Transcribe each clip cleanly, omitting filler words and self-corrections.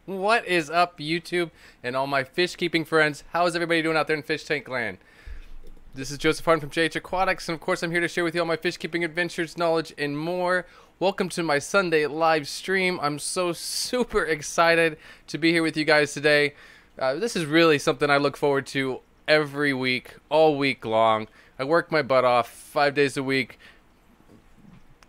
What is up, YouTube and all my fish keeping friends? How is everybody doing out there in fish tank land? This is Joseph Hardin from JH Aquatics, and of course I'm here to share with you all my fish keeping adventures, knowledge, and more. Welcome to my Sunday live stream. I'm so super excited to be here with you guys today. This is really something I look forward to every week, all week long. I work my butt off 5 days a week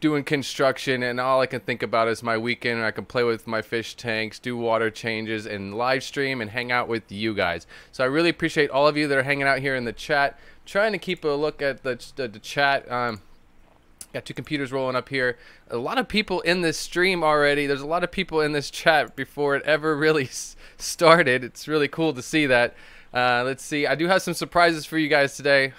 doing construction, and all I can think about is my weekend. I can play with my fish tanks, do water changes, and live stream and hang out with you guys. So I really appreciate all of you that are hanging out here in the chat. Trying to keep a look at the chat. Got two computers rolling up here. A lot of people in this stream already. There's a lot of people in this chat before it ever really started. It's really cool to see that. Let's see. I do have some surprises for you guys today.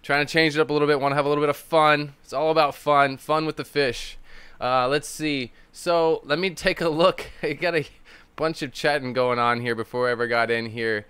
Trying to change it up a little bit. Want to have a little bit of fun. It's all about fun. Fun with the fish. Let's see. So let me take a look. I got a bunch of chatting going on here before I ever got in here.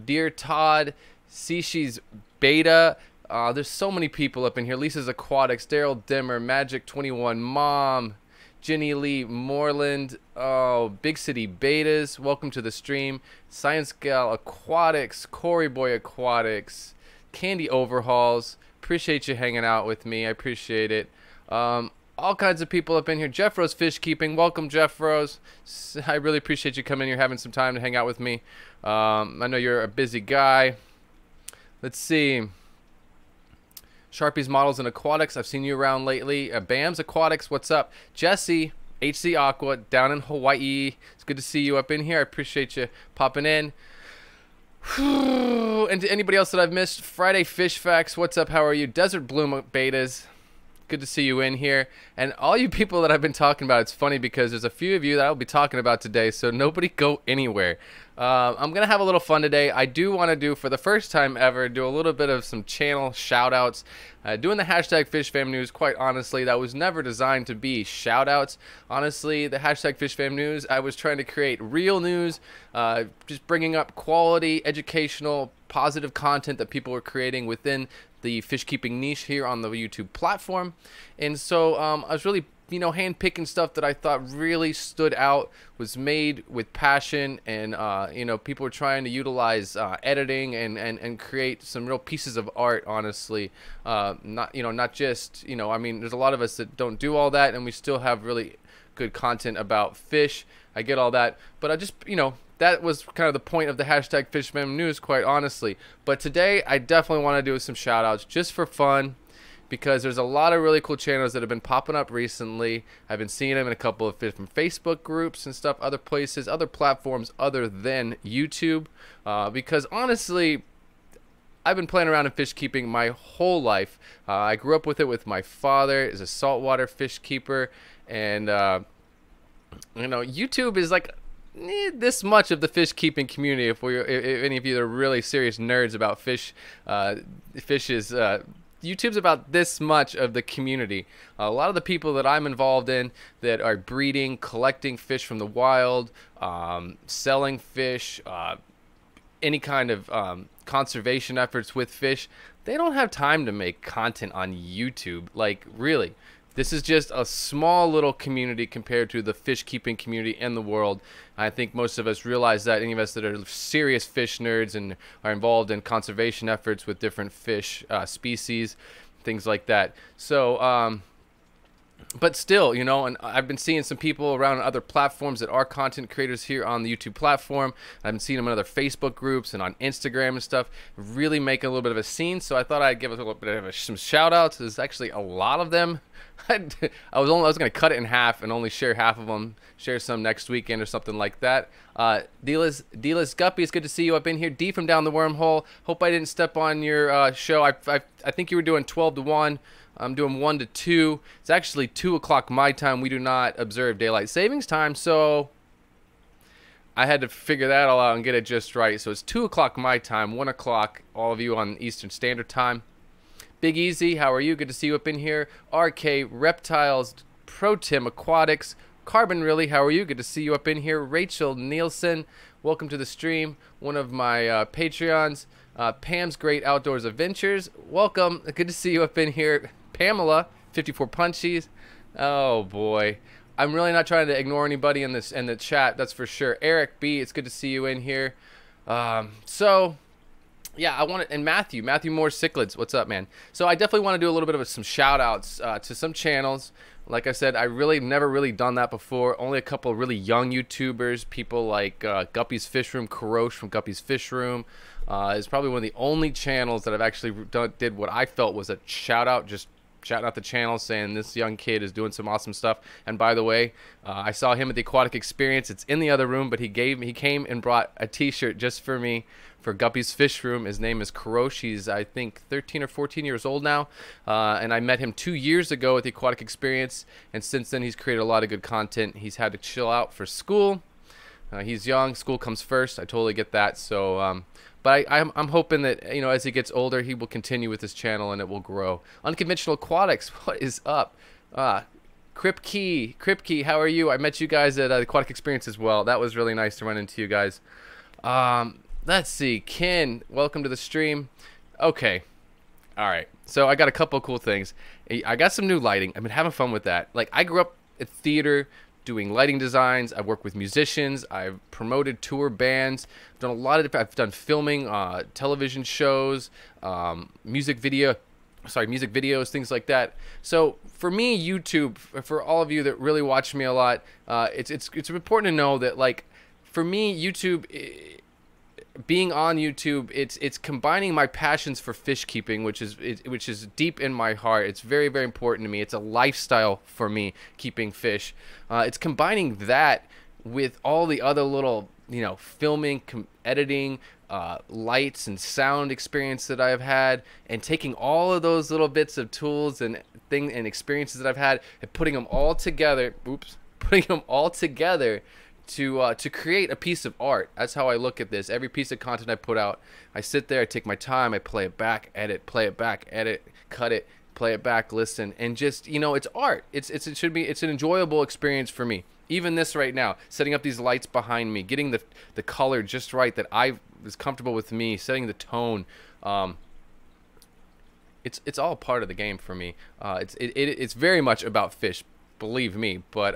Dear Todd, Sishi's Beta. There's so many people up in here. Lisa's Aquatics, Daryl Dimmer, Magic 21, Mom, Jenny Lee Moreland. Oh, Big City Betas. Welcome to the stream. Science Gal Aquatics, Corey Boy Aquatics. Candy Overhauls, appreciate you hanging out with me. I appreciate it. All kinds of people up in here. Jeff Rose Fish Keeping, welcome Jeff Rose. I really appreciate you coming here, having some time to hang out with me. I know you're a busy guy. Let's see. Sharpie's Models and Aquatics, I've seen you around lately. Bam's Aquatics, what's up? Jesse, HC Aqua, down in Hawaii. It's good to see you up in here. I appreciate you popping in. And to anybody else that I've missed, Friday Fish Facts, what's up, how are you? Desert Bloom Betas, good to see you in here. And all you people that I've been talking about, it's funny because there's a few of you that I'll be talking about today, so nobody go anywhere. I'm gonna have a little fun today. I do want to do, for the first time ever, do a little bit of some channel shout outs. Doing the hashtag FishFam News, quite honestly, that was never designed to be shout outs. Honestly, the hashtag FishFam News, I was trying to create real news, just bringing up quality, educational, positive content that people were creating within the fish keeping niche here on the YouTube platform. And so I was really, hand picking stuff that I thought really stood out, was made with passion, and people were trying to utilize editing and create some real pieces of art, honestly. Not just, I mean, there's a lot of us that don't do all that, and we still have really good content about fish. I get all that, but I just, that was kind of the point of the hashtag FishFam News, quite honestly. But today, I definitely want to do some shout outs just for fun, because there's a lot of really cool channels that have been popping up recently. I've been seeing them in a couple of different Facebook groups and stuff, other places, other platforms other than YouTube. Because honestly, I've been playing around in fish keeping my whole life. I grew up with it with my father as a saltwater fish keeper. And, YouTube is like this much of the fish keeping community. If any of you are really serious nerds about fish, YouTube's about this much of the community. A lot of the people that I'm involved in that are breeding, collecting fish from the wild, selling fish, any kind of conservation efforts with fish, they don't have time to make content on YouTube. Like, really. This is just a small little community compared to the fish keeping community in the world. I think most of us realize that, any of us that are serious fish nerds and are involved in conservation efforts with different fish species, things like that. So, but still, and I've been seeing some people around on other platforms that are content creators here on the YouTube platform. I've been seeing them in other Facebook groups and on Instagram and stuff, really making a little bit of a scene. So I thought I'd give a little bit of some shout outs. There's actually a lot of them. I was going to cut it in half and only share half of them, share some next weekend or something like that. Deela's Guppy, it's good to see you up in here. D from down the wormhole, hope I didn't step on your show. I think you were doing 12 to 1. I'm doing 1 to 2. It's actually 2 o'clock my time. We do not observe daylight savings time, so I had to figure that all out and get it just right. So it's 2 o'clock my time, 1 o'clock all of you on Eastern Standard Time. Big Easy, how are you? Good to see you up in here. RK Reptiles, Pro Tim Aquatics, Carbon Really, how are you? Good to see you up in here. Rachel Nielsen, welcome to the stream. One of my Patreons. Pam's Great Outdoors Adventures, welcome. Good to see you up in here. Pamela, 54 Punchies. Oh boy. I'm really not trying to ignore anybody in the chat. That's for sure. Eric B, it's good to see you in here. So yeah, I want to, and Matthew Moore Cichlids, what's up, man? So I definitely want to do a little bit of some shout outs to some channels. Like I said, I really never really done that before. Only a couple of really young YouTubers, people like Guppy's Fish Room, Karosh from Guppy's Fish Room, is probably one of the only channels that I've actually did what I felt was a shout out, just shouting out the channel, saying this young kid is doing some awesome stuff. And by the way, I saw him at the Aquatic Experience. It's in the other room, but he came and brought a t-shirt just for me for Guppy's Fish Room. His name is Karosh. He's, I think, 13 or 14 years old now, and I met him 2 years ago at the Aquatic Experience, and since then he's created a lot of good content. He's had to chill out for school. He's young, school comes first. I totally get that. So but I'm hoping that, you know, as he gets older, he will continue with his channel and it will grow. Unconventional Aquatics, what is up? Kripke, how are you? I met you guys at the Aquatic Experience as well. That was really nice to run into you guys. Let's see, Ken, welcome to the stream. Okay, all right. So I got a couple of cool things. I got some new lighting. I've been having fun with that. Like, I grew up at theater, doing lighting designs. I've worked with musicians. I've promoted tour bands. I've done a lot of different. I've done filming, television shows, music videos, things like that. So for me, YouTube, for all of you that really watch me a lot, it's important to know that, like, for me, YouTube, being on YouTube, it's combining my passions for fish keeping, which is deep in my heart. It's very, very important to me. It's a lifestyle for me, keeping fish. It's combining that with all the other little, you know, filming, editing, lights and sound experience that I've had, and taking all of those little bits of tools and experiences that I've had and putting them all together. To create a piece of art. That's how I look at this. Every piece of content I put out, I sit there, I take my time, I play it back, edit, play it back, edit, cut it, play it back, listen, and just, you know, it's art. It's an enjoyable experience for me. Even this right now, setting up these lights behind me, getting the color just right that I was comfortable with me, setting the tone. It's all part of the game for me. It's very much about fish, believe me, but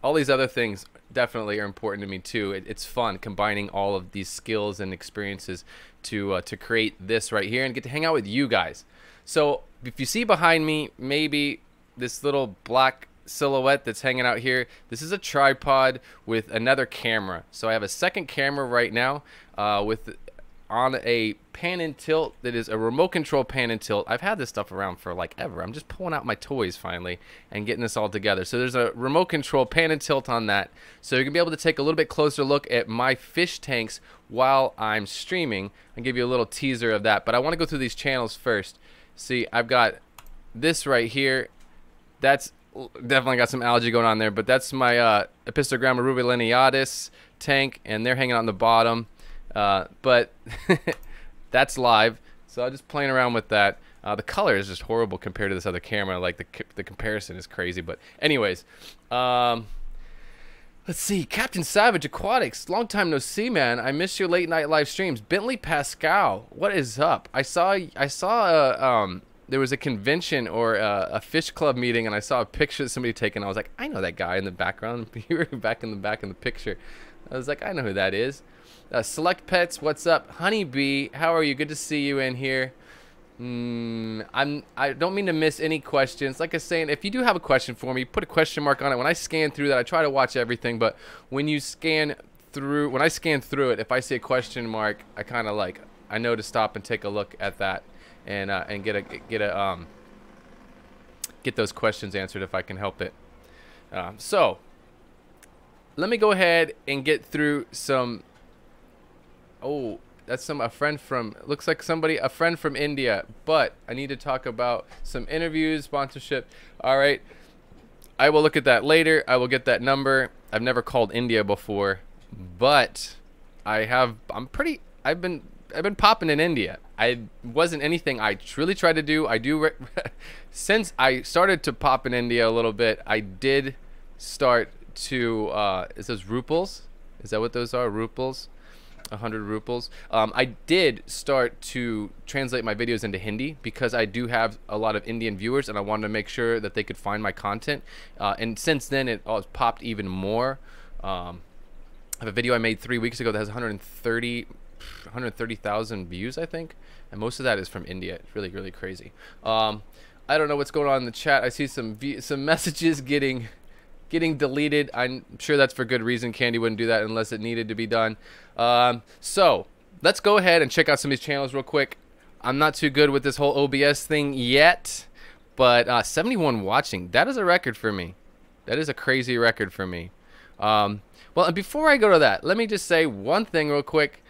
all these other things definitely are important to me too. It's fun combining all of these skills and experiences to create this right here and get to hang out with you guys. So if you see behind me, maybe this little black silhouette that's hanging out here, this is a tripod with another camera. So I have a second camera right now on a pan and tilt that is a remote control pan and tilt. I've had this stuff around for like ever. I'm just pulling out my toys finally and getting this all together. So there's a remote control pan and tilt on that. So you're gonna be able to take a little bit closer look at my fish tanks while I'm streaming. I'll give you a little teaser of that. But I wanna go through these channels first. See, I've got this right here. That's definitely got some algae going on there, but that's my Epistogramma rubelineatus tank, and they're hanging out on the bottom. But that's live, so I'm just playing around with that. The color is just horrible compared to this other camera. Like, the comparison is crazy. But anyways, let's see. Captain Savage Aquatics, long time no see, man. I miss your late night live streams. Bentley Pascal, what is up? I saw there was a convention or a fish club meeting, and I saw a picture that somebody taken. I was like, I know that guy in the background. You were back in the back in the picture. I was like, I know who that is. Select Pets, what's up? Honeybee, how are you? Good to see you in here. I don't mean to miss any questions. Like I was saying, if you do have a question for me, put a question mark on it. When I scan through that, I try to watch everything, but when I scan through it, if I see a question mark, I kind of like, I know to stop and take a look at that and get those questions answered if I can help it. So let me go ahead and get through some. Oh, that's a friend from, looks like a friend from India, but I need to talk about some interviews, sponsorship. All right, I will look at that later. I will get that number. I've never called India before, but I've been popping in India. I wasn't anything I really tried to do. Since I started to pop in India a little bit, I did start to, is those ruples? Is that what those are, ruples? 100 ruples. I did start to translate my videos into Hindi because I do have a lot of Indian viewers, and I wanted to make sure that they could find my content. And since then, it popped even more. I have a video I made 3 weeks ago that has 130,000 views, I think, and most of that is from India. It's really, really crazy. I don't know what's going on in the chat. I see some messages getting deleted. I'm sure that's for good reason. Candy wouldn't do that unless it needed to be done. So let's go ahead and check out some of these channels real quick. I'm not too good with this whole OBS thing yet, but 71 watching, that is a record for me. That is a crazy record for me. Well, and before I go to that, let me just say one thing real quick.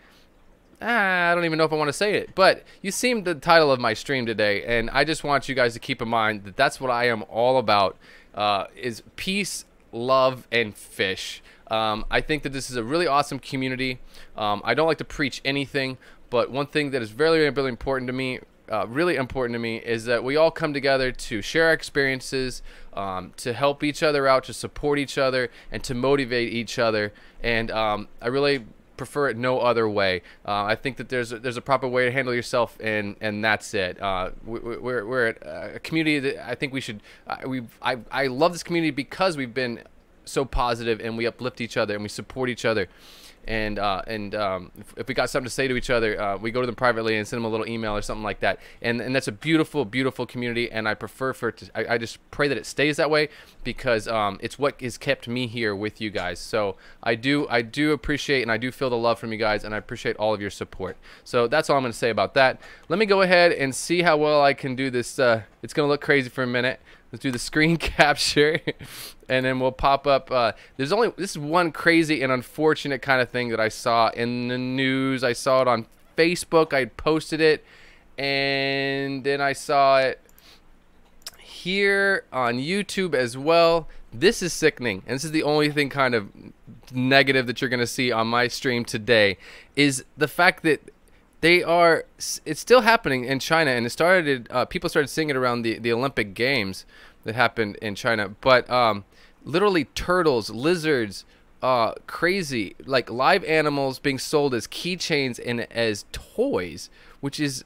I don't even know if I want to say it, but you seen the title of my stream today, and I just want you guys to keep in mind that that's what I am all about, is peace, love, and fish. I think that this is a really awesome community. I don't like to preach anything, but one thing that is very, very important to me, is that we all come together to share our experiences, to help each other out, to support each other, and to motivate each other. And I really prefer it no other way. I think that there's a proper way to handle yourself, and that's it. We're a community that I think we should. I love this community because we've been so positive, and we uplift each other, and we support each other. And if we got something to say to each other, we go to them privately and send them a little email or something like that. And that's a beautiful, beautiful community. And I prefer for it to, I just pray that it stays that way, because it's what has kept me here with you guys. So I do appreciate, and I do feel the love from you guys, and I appreciate all of your support. So that's all I'm going to say about that. Let me go ahead and see how well I can do this. It's going to look crazy for a minute. Let's do the screen capture, and then we'll pop up. This is one crazy and unfortunate kind of thing that I saw in the news. I saw it on Facebook. I posted it, and then I saw it here on YouTube as well. This is sickening, and this is the only thing kind of negative that you're going to see on my stream today, is the fact that it's still happening in China, and it started, people started seeing it around the Olympic Games that happened in China, but literally turtles, lizards, crazy, like live animals being sold as keychains and as toys, which is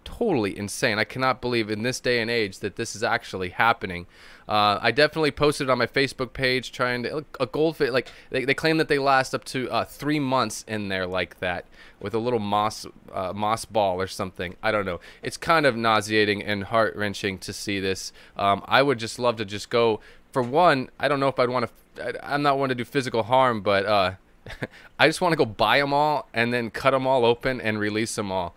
totally insane. I cannot believe in this day and age that this is actually happening. I definitely posted it on my Facebook page, trying to a goldfish, like they claim that they last up to 3 months in there like that, with a little moss ball or something. I don't know. It's kind of nauseating and heart-wrenching to see this. I would just love to just go, for one, I don't know if I'd want to, I'm not one to do physical harm, but I just want to go buy them all and then cut them all open and release them all.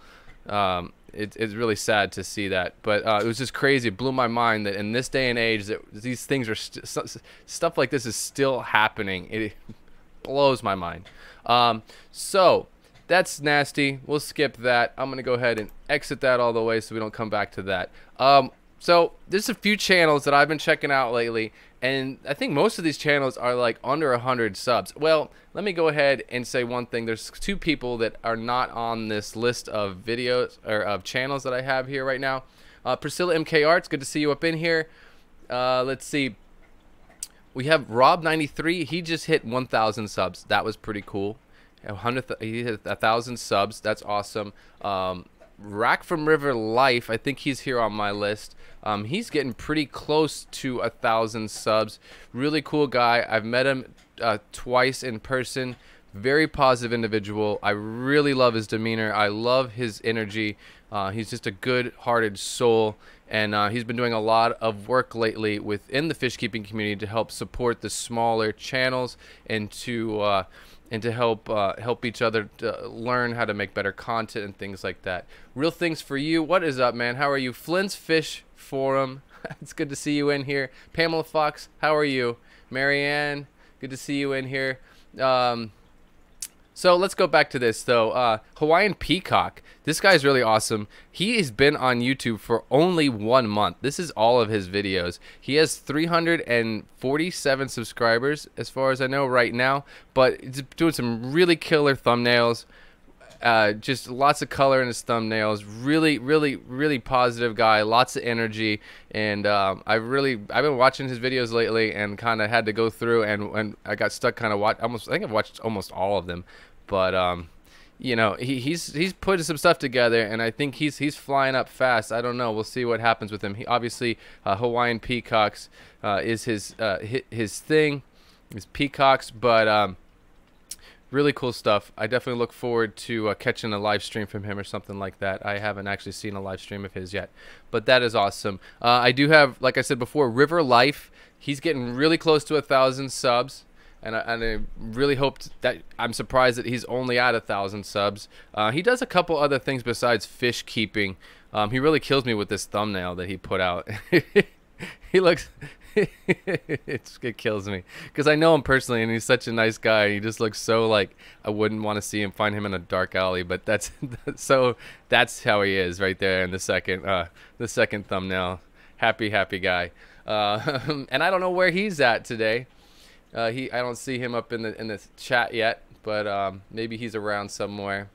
It's really sad to see that, but it was just crazy. It blew my mind that in this day and age that these things are stuff like this is still happening. It blows my mind. So that's nasty. We'll skip that. I'm gonna go ahead and exit that all the way so we don't come back to that. So there's a few channels that I've been checking out lately, and I think most of these channels are like under 100 subs. Well, let me go ahead and say one thing. There's 2 people that are not on this list of videos or of channels that I have here right now. Priscilla MK Arts, good to see you up in here. Let's see. We have Rob93. He just hit 1,000 subs. That was pretty cool. He hit 1,000 subs. That's awesome. Rack from River Life, I think he's here on my list. He's getting pretty close to 1,000 subs. Really cool guy. I've met him twice in person. Very positive individual. I really love his demeanor. I love his energy. He's just a good-hearted soul, and he's been doing a lot of work lately within the fish keeping community to help support the smaller channels and to help each other to learn how to make better content and things like that. Real Things for You, what is up, man? How are you? Flynn's Fish Forum, it's good to see you in here. Pamela Fox, how are you? Marianne, good to see you in here. So let's go back to this though. Hawaiian Peacock, this guy's really awesome. He has been on YouTube for only 1 month. This is all of his videos. He has 347 subscribers as far as I know right now, but he's doing some really killer thumbnails. Just lots of color in his thumbnails. Really positive guy. Lots of energy, and I've been watching his videos lately, and kind of had to go through, and I got stuck kind of I think I've watched almost all of them, but you know, he's putting some stuff together, and I think he's flying up fast. I don't know. We'll see what happens with him. He obviously Hawaiian peacocks is his thing, his peacocks, but really cool stuff. I definitely look forward to catching a live stream from him or something like that. I haven't actually seen a live stream of his yet, but that is awesome. I do have, like I said before, River Life. He's getting really close to 1,000 subs. And I really hoped that, I'm surprised that he's only at 1,000 subs. He does a couple other things besides fish keeping. He really kills me with this thumbnail that he put out. He looks, it kills me because I know him personally and he's such a nice guy. He just looks so like I wouldn't want to see him, find him in a dark alley. But that's how he is right there in the second thumbnail. Happy guy. And I don't know where he's at today. I don't see him up in the chat yet, but maybe he's around somewhere.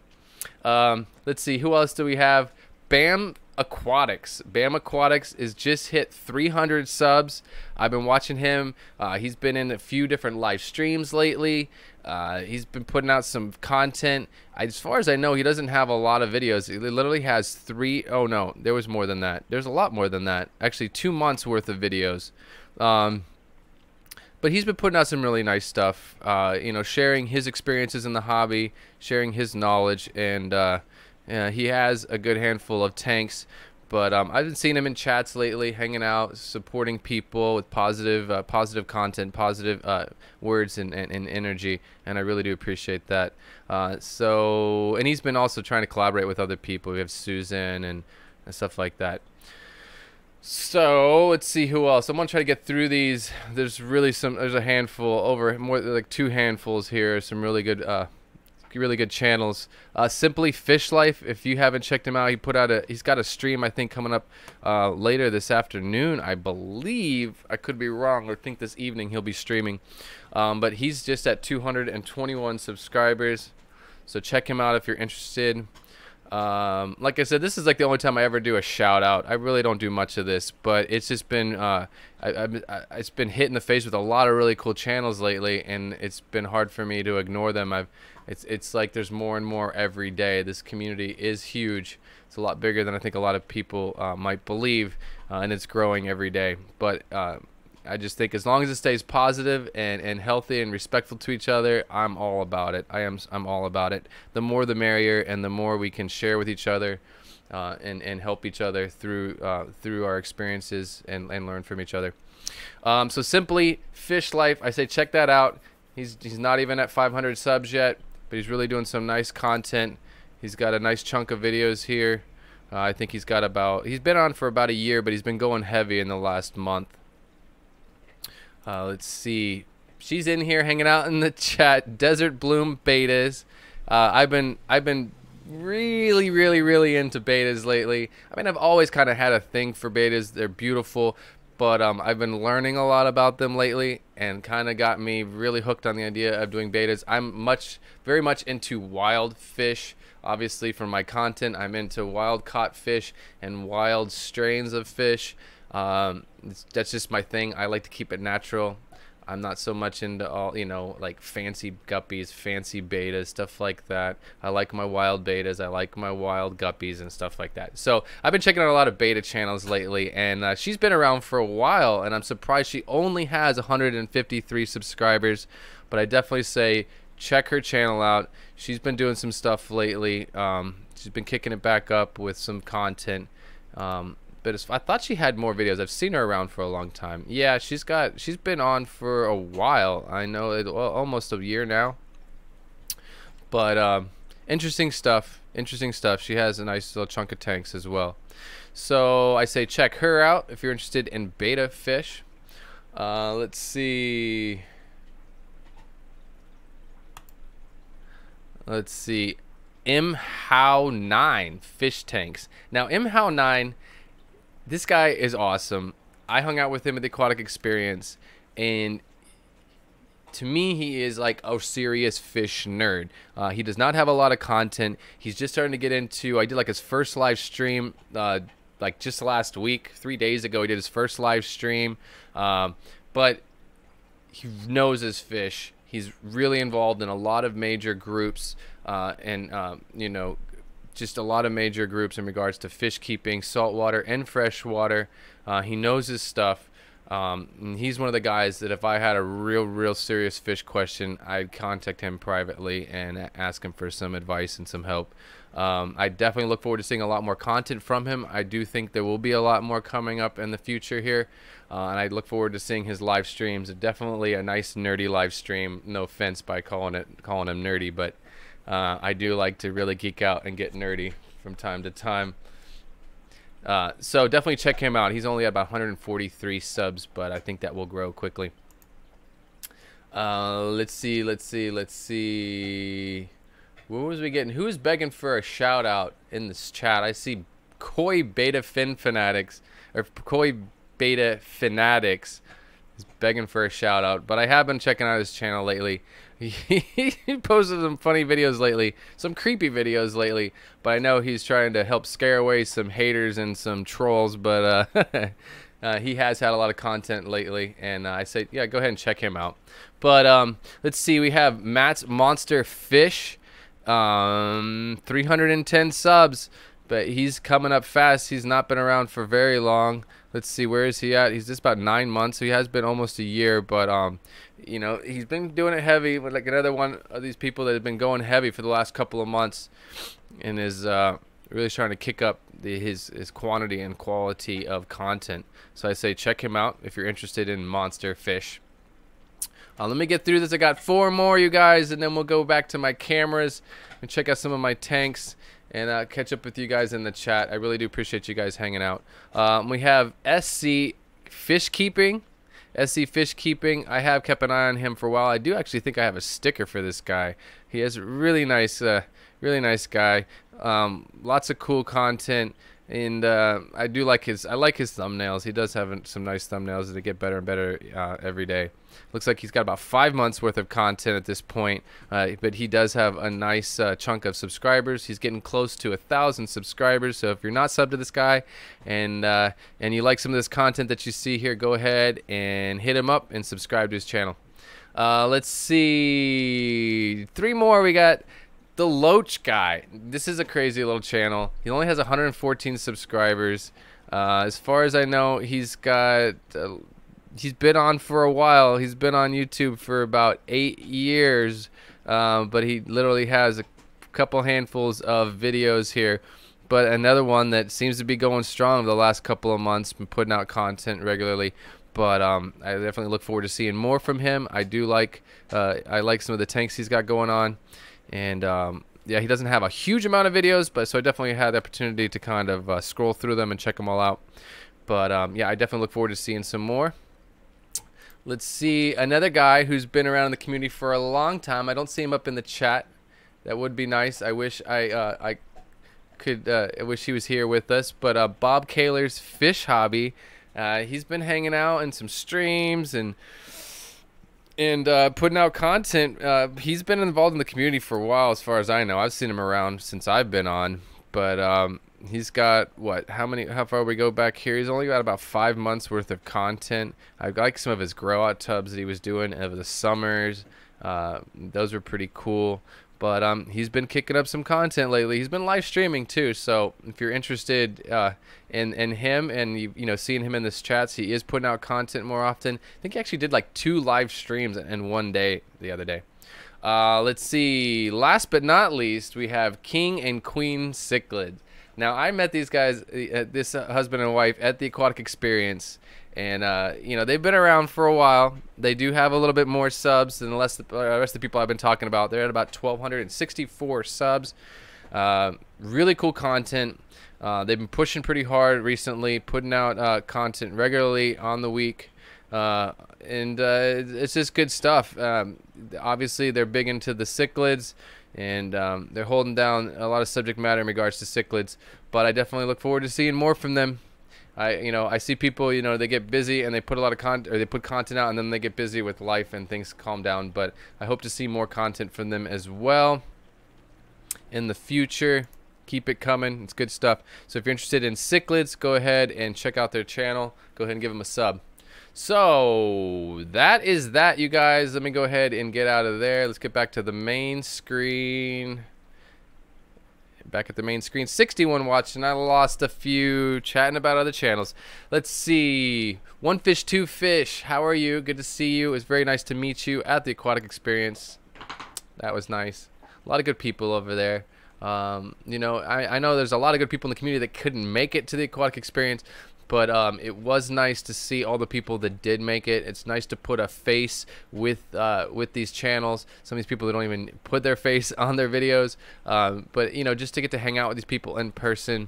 Let's see, who else do we have? Bam Aquatics. Bam Aquatics is just hit 300 subs. I've been watching him. He's been in a few different live streams lately. He's been putting out some content. As far as I know, he doesn't have a lot of videos. He literally has oh no, there was more than that. There's a lot more than that. Actually, 2 months worth of videos. But he's been putting out some really nice stuff, you know, sharing his experiences in the hobby, sharing his knowledge, and he has a good handful of tanks. But I've been seeing him in chats lately, hanging out, supporting people with positive content, positive words and energy, and I really do appreciate that. And he's been also trying to collaborate with other people. We have Susan and stuff like that. So let's see who else. I'm gonna try to get through these. There's a handful, more like 2 handfuls here. Some really good channels. Simply Fish Life. If you haven't checked him out, he's got a stream I think coming up later this afternoon. I believe, I could be wrong, or think this evening he'll be streaming. But he's just at 221 subscribers. So check him out if you're interested. Like I said, this is like the only time I ever do a shout out. I really don't do much of this, but it's just been it's been hit in the face with a lot of really cool channels lately, and it's been hard for me to ignore them. It's like there's more and more every day. This community is huge. It's a lot bigger than I think a lot of people might believe, and it's growing every day. But I just think as long as it stays positive and healthy and respectful to each other, I'm all about it. I'm all about it. The more the merrier, and the more we can share with each other and help each other through our experiences and learn from each other. So Simply Fish Life, I say check that out. He's not even at 500 subs yet, but he's really doing some nice content. He's got a nice chunk of videos here. I think he's been on for about a year, but he's been going heavy in the last month. Let's see. She's in here hanging out in the chat. Desert Bloom betas. I've been really into betas lately. I mean, I've always kind of had a thing for betas. They're beautiful, but I've been learning a lot about them lately, and kind of got me really hooked on the idea of doing betas. I'm very much into wild fish. Obviously, from my content, I'm into wild caught fish and wild strains of fish. That's just my thing. I like to keep it natural. I'm not so much into all, you know, like fancy guppies, fancy betas, stuff like that. I like my wild betas. I like my wild guppies and stuff like that. So I've been checking out a lot of beta channels lately, and she's been around for a while, and I'm surprised she only has 153 subscribers. But I definitely say check her channel out. She's been doing some stuff lately. She's been kicking it back up with some content. But I thought she had more videos. I've seen her around for a long time. Yeah, she's been on for a while. I know it, well, almost a year now. But interesting stuff. She has a nice little chunk of tanks as well. So I say check her out if you're interested in beta fish. Let's see. How9 fish tanks. Now How9, this guy is awesome. I hung out with him at the Aquatic Experience, and to me, he is like a serious fish nerd. He does not have a lot of content. He's just starting to get into, I did like his first live stream like just last week, 3 days ago. He did his first live stream, but he knows his fish. He's really involved in a lot of major groups, and you know, just a lot of major groups in regards to fish keeping, saltwater and freshwater. He knows his stuff. And he's one of the guys that if I had a real serious fish question, I'd contact him privately and ask him for some advice and some help. I definitely look forward to seeing a lot more content from him. I do think there will be a lot more coming up in the future here, and I look forward to seeing his live streams. Definitely a nice nerdy live stream. No offense by calling him nerdy, but I do like to really geek out and get nerdy from time to time. So definitely check him out. He's only at about 143 subs, but I think that will grow quickly. Let's see. What was we getting? Who's begging for a shout out in this chat? I see Koi Beta Fin Fanatics, or Koi Beta Fanatics is begging for a shout out, but I have been checking out his channel lately. He posted some funny videos lately, some creepy videos lately, but I know he's trying to help scare away some haters and some trolls, but he has had a lot of content lately, and I say, yeah, go ahead and check him out. But let's see, we have Matt's Monster Fish, 310 subs, but he's coming up fast. He's not been around for very long. Let's see, where is he at? He's just about 9 months, so he has been almost a year, but you know, he's been doing it heavy with like another one of these people that have been going heavy for the last couple of months, and is really trying to kick up his quantity and quality of content. So I say check him out if you're interested in monster fish. Let me get through this. I got 4 more, you guys, and then we'll go back to my cameras and check out some of my tanks and catch up with you guys in the chat. I really do appreciate you guys hanging out. We have SC Fish Keeping. SC Fish Keeping. I have kept an eye on him for a while. I do actually think I have a sticker for this guy. He is really nice guy. Lots of cool content, and I like his thumbnails. He does have some nice thumbnails that get better and better every day. Looks like he's got about 5 months worth of content at this point, but he does have a nice chunk of subscribers. He's getting close to 1,000 subscribers, so if you're not subbed to this guy and you like some of this content that you see here, go ahead and hit him up and subscribe to his channel. Let's see, 3 more. We got the Loach guy. This is a crazy little channel. He only has 114 subscribers. As far as I know, he's got he's been on for a while. He's been on YouTube for about 8 years, but he literally has a couple handfuls of videos here. But another one that seems to be going strong the last couple of months, been putting out content regularly. But I definitely look forward to seeing more from him. I like some of the tanks he's got going on. And yeah, he doesn't have a huge amount of videos, but so I definitely had the opportunity to kind of scroll through them and check them all out. But yeah, I definitely look forward to seeing some more. Let's see, another guy who's been around in the community for a long time. I don't see him up in the chat. That would be nice. I wish I wish he was here with us. But Bob Kaler's Fish Hobby. He's been hanging out in some streams and putting out content. He's been involved in the community for a while, as far as I know. I've seen him around since I've been on, but he's got how far we go back here? He's only got about 5 months worth of content. I like some of his grow out tubs that he was doing over the summers. Those were pretty cool. But he's been kicking up some content lately. He's been live streaming too. So if you're interested in him and you know seeing him in this chats, he is putting out content more often. I think he actually did like 2 live streams in one day the other day. Let's see. Last but not least, we have King and Queen Cichlids. Now I met these guys, this husband and wife, at the Aquatic Experience. And, you know, they've been around for a while. They do have a little bit more subs than the rest of the people I've been talking about. They're at about 1,264 subs. Really cool content. They've been pushing pretty hard recently, putting out content regularly on the week. And it's just good stuff. Obviously, they're big into the cichlids. And they're holding down a lot of subject matter in regards to cichlids. But I definitely look forward to seeing more from them. I see people, you know, they get busy and they put a lot of content, or they put content out, and then they get busy with life and things calm down. But I hope to see more content from them as well in the future. Keep it coming. It's good stuff. So if you're interested in cichlids, go ahead and check out their channel. Go ahead and give them a sub. So that is that, you guys. Let me go ahead and get out of there. Let's get back to the main screen. Back at the main screen. 61 watching. I lost a few chatting about other channels. Let's see. One Fish, Two Fish. How are you? Good to see you. It was very nice to meet you at the Aquatic Experience. That was nice. A lot of good people over there. You know, I know there's a lot of good people in the community that couldn't make it to the Aquatic Experience, but it was nice to see all the people that did make it. It's nice to put a face with these channels. Some of these people that don't even put their face on their videos, but you know, just to get to hang out with these people in person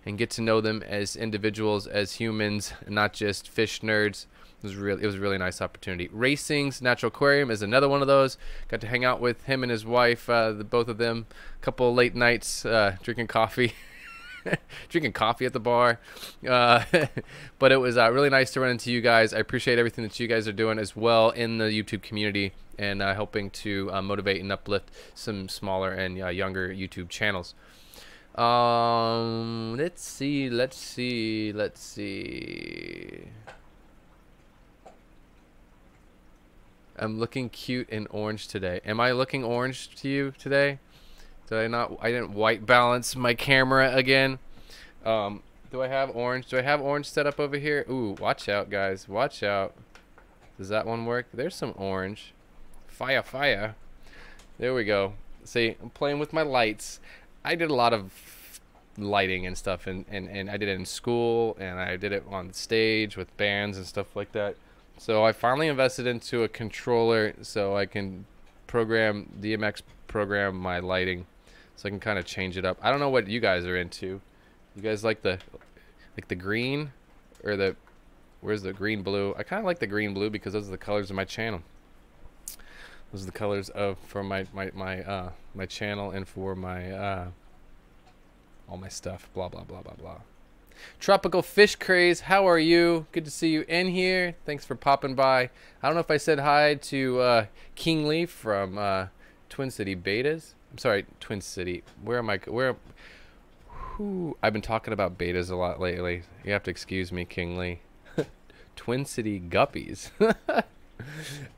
and get to know them as individuals, as humans, and not just fish nerds. It was a really nice opportunity. Racing's Natural Aquarium is another one of those. Got to hang out with him and his wife, both of them. A couple of late nights drinking coffee. Drinking coffee at the bar. But it was really nice to run into you guys. I appreciate everything that you guys are doing as well in the YouTube community, and helping to motivate and uplift some smaller and younger YouTube channels. Let's see. I'm looking cute in orange today. Am I looking orange to you today? Did I not? I didn't white balance my camera again. Do I have orange? Do I have orange set up over here? Ooh, watch out, guys. Watch out. Does that one work? There's some orange. Fire, fire. There we go. See, I'm playing with my lights. I did a lot of lighting and stuff, and I did it in school, and I did it on stage with bands and stuff like that. So I finally invested into a controller so I can DMX program my lighting, so I can kind of change it up. I don't know what you guys are into. You guys like the green, or where's the green blue? I kind of like the green blue because those are the colors of my channel. Those are the colors for my channel and for my all my stuff. Blah blah blah blah blah. Tropical Fish Craze, how are you? Good to see you in here. Thanks for popping by. I don't know if I said hi to King Lee from Twin City Betas. I'm sorry, Twin City. Where am I? I've been talking about betas a lot lately. You have to excuse me, King Lee. Twin City Guppies.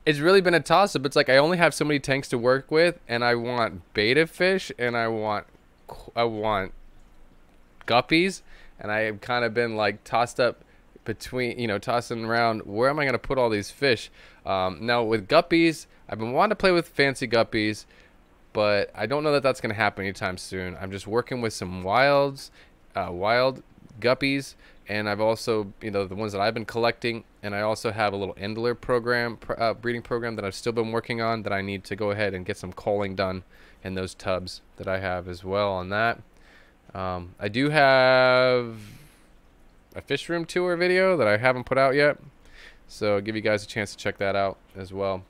It's really been a toss-up. It's like I only have so many tanks to work with, and I want beta fish, and I want guppies. And I have kind of been like tossed up between, tossing around, where am I going to put all these fish? Now with guppies, I've been wanting to play with fancy guppies, but I don't know that that's going to happen anytime soon. I'm just working with some wild guppies, and I've also, the ones that I've been collecting, and I also have a little Endler program, breeding program that I've still been working on that I need to go ahead and get some culling done in those tubs that I have as well on that. I do have a fish room tour video that I haven't put out yet, so I'll give you guys a chance to check that out as well.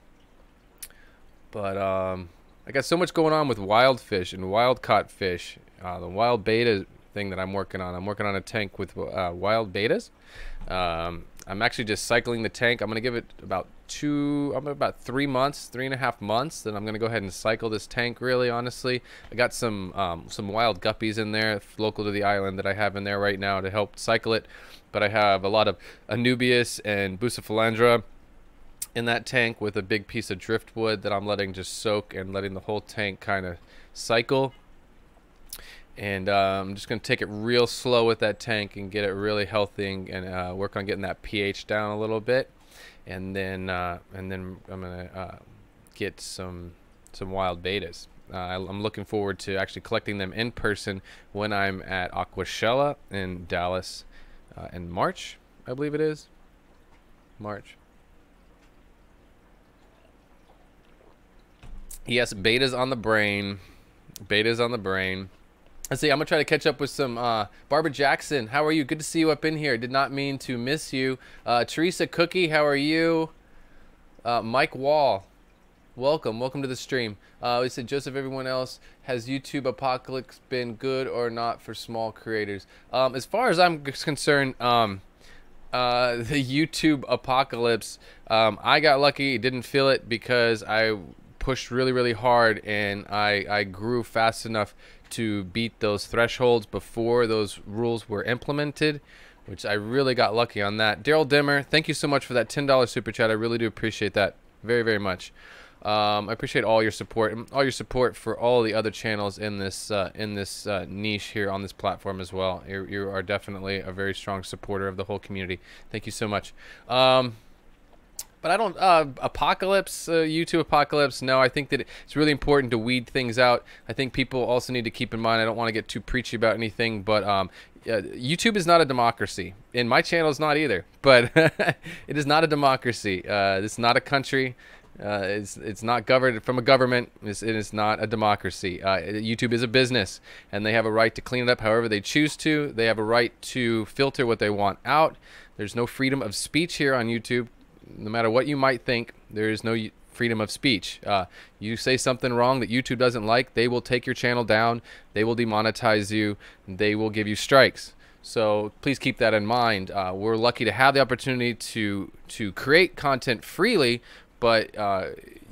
But I got so much going on with wild fish and wild caught fish. The wild beta thing that I'm working on. I'm working on a tank with wild betas. I'm actually just cycling the tank. I'm gonna give it about 3.5 months. Then I'm gonna go ahead and cycle this tank. Really, honestly, I got some wild guppies in there, local to the island, that I have in there right now to help cycle it. But I have a lot of Anubias and Bucephalandra in that tank with a big piece of driftwood that I'm letting just soak and letting the whole tank kind of cycle. And I'm just going to take it real slow with that tank and get it really healthy and work on getting that pH down a little bit. And then I'm going to get some wild betas. I'm looking forward to actually collecting them in person when I'm at Aquashella in Dallas in March, I believe it is. March. Yes, betas on the brain. Betas on the brain. Let's see, I'm going to try to catch up with some Barbara Jackson. How are you? Good to see you up in here. Did not mean to miss you. Teresa Cookie, how are you? Mike Wall, welcome to the stream. We said, Joseph, everyone else, has YouTube Apocalypse been good or not for small creators? As far as I'm concerned, the YouTube Apocalypse, I got lucky, didn't feel it because I pushed really hard, and I grew fast enough to beat those thresholds before those rules were implemented, which I really got lucky on that. Daryl Dimmer, thank you so much for that $10 super chat. I really do appreciate that very, very much. I appreciate all your support and all your support for all the other channels in this niche here on this platform as well. You are definitely a very strong supporter of the whole community. Thank you so much. But I don't, YouTube Apocalypse, no, I think that it's really important to weed things out. I think people also need to keep in mind, I don't want to get too preachy about anything, but YouTube is not a democracy, and my channel is not either, but it is not a democracy. It's not a country. It's not governed from a government. It is not a democracy. YouTube is a business, and they have a right to clean it up however they choose to. They have a right to filter what they want out. There's no freedom of speech here on YouTube. No matter what you might think, there is no freedom of speech. You say something wrong that YouTube doesn't like, they will take your channel down, they will demonetize you, they will give you strikes. So please keep that in mind. We're lucky to have the opportunity to create content freely, but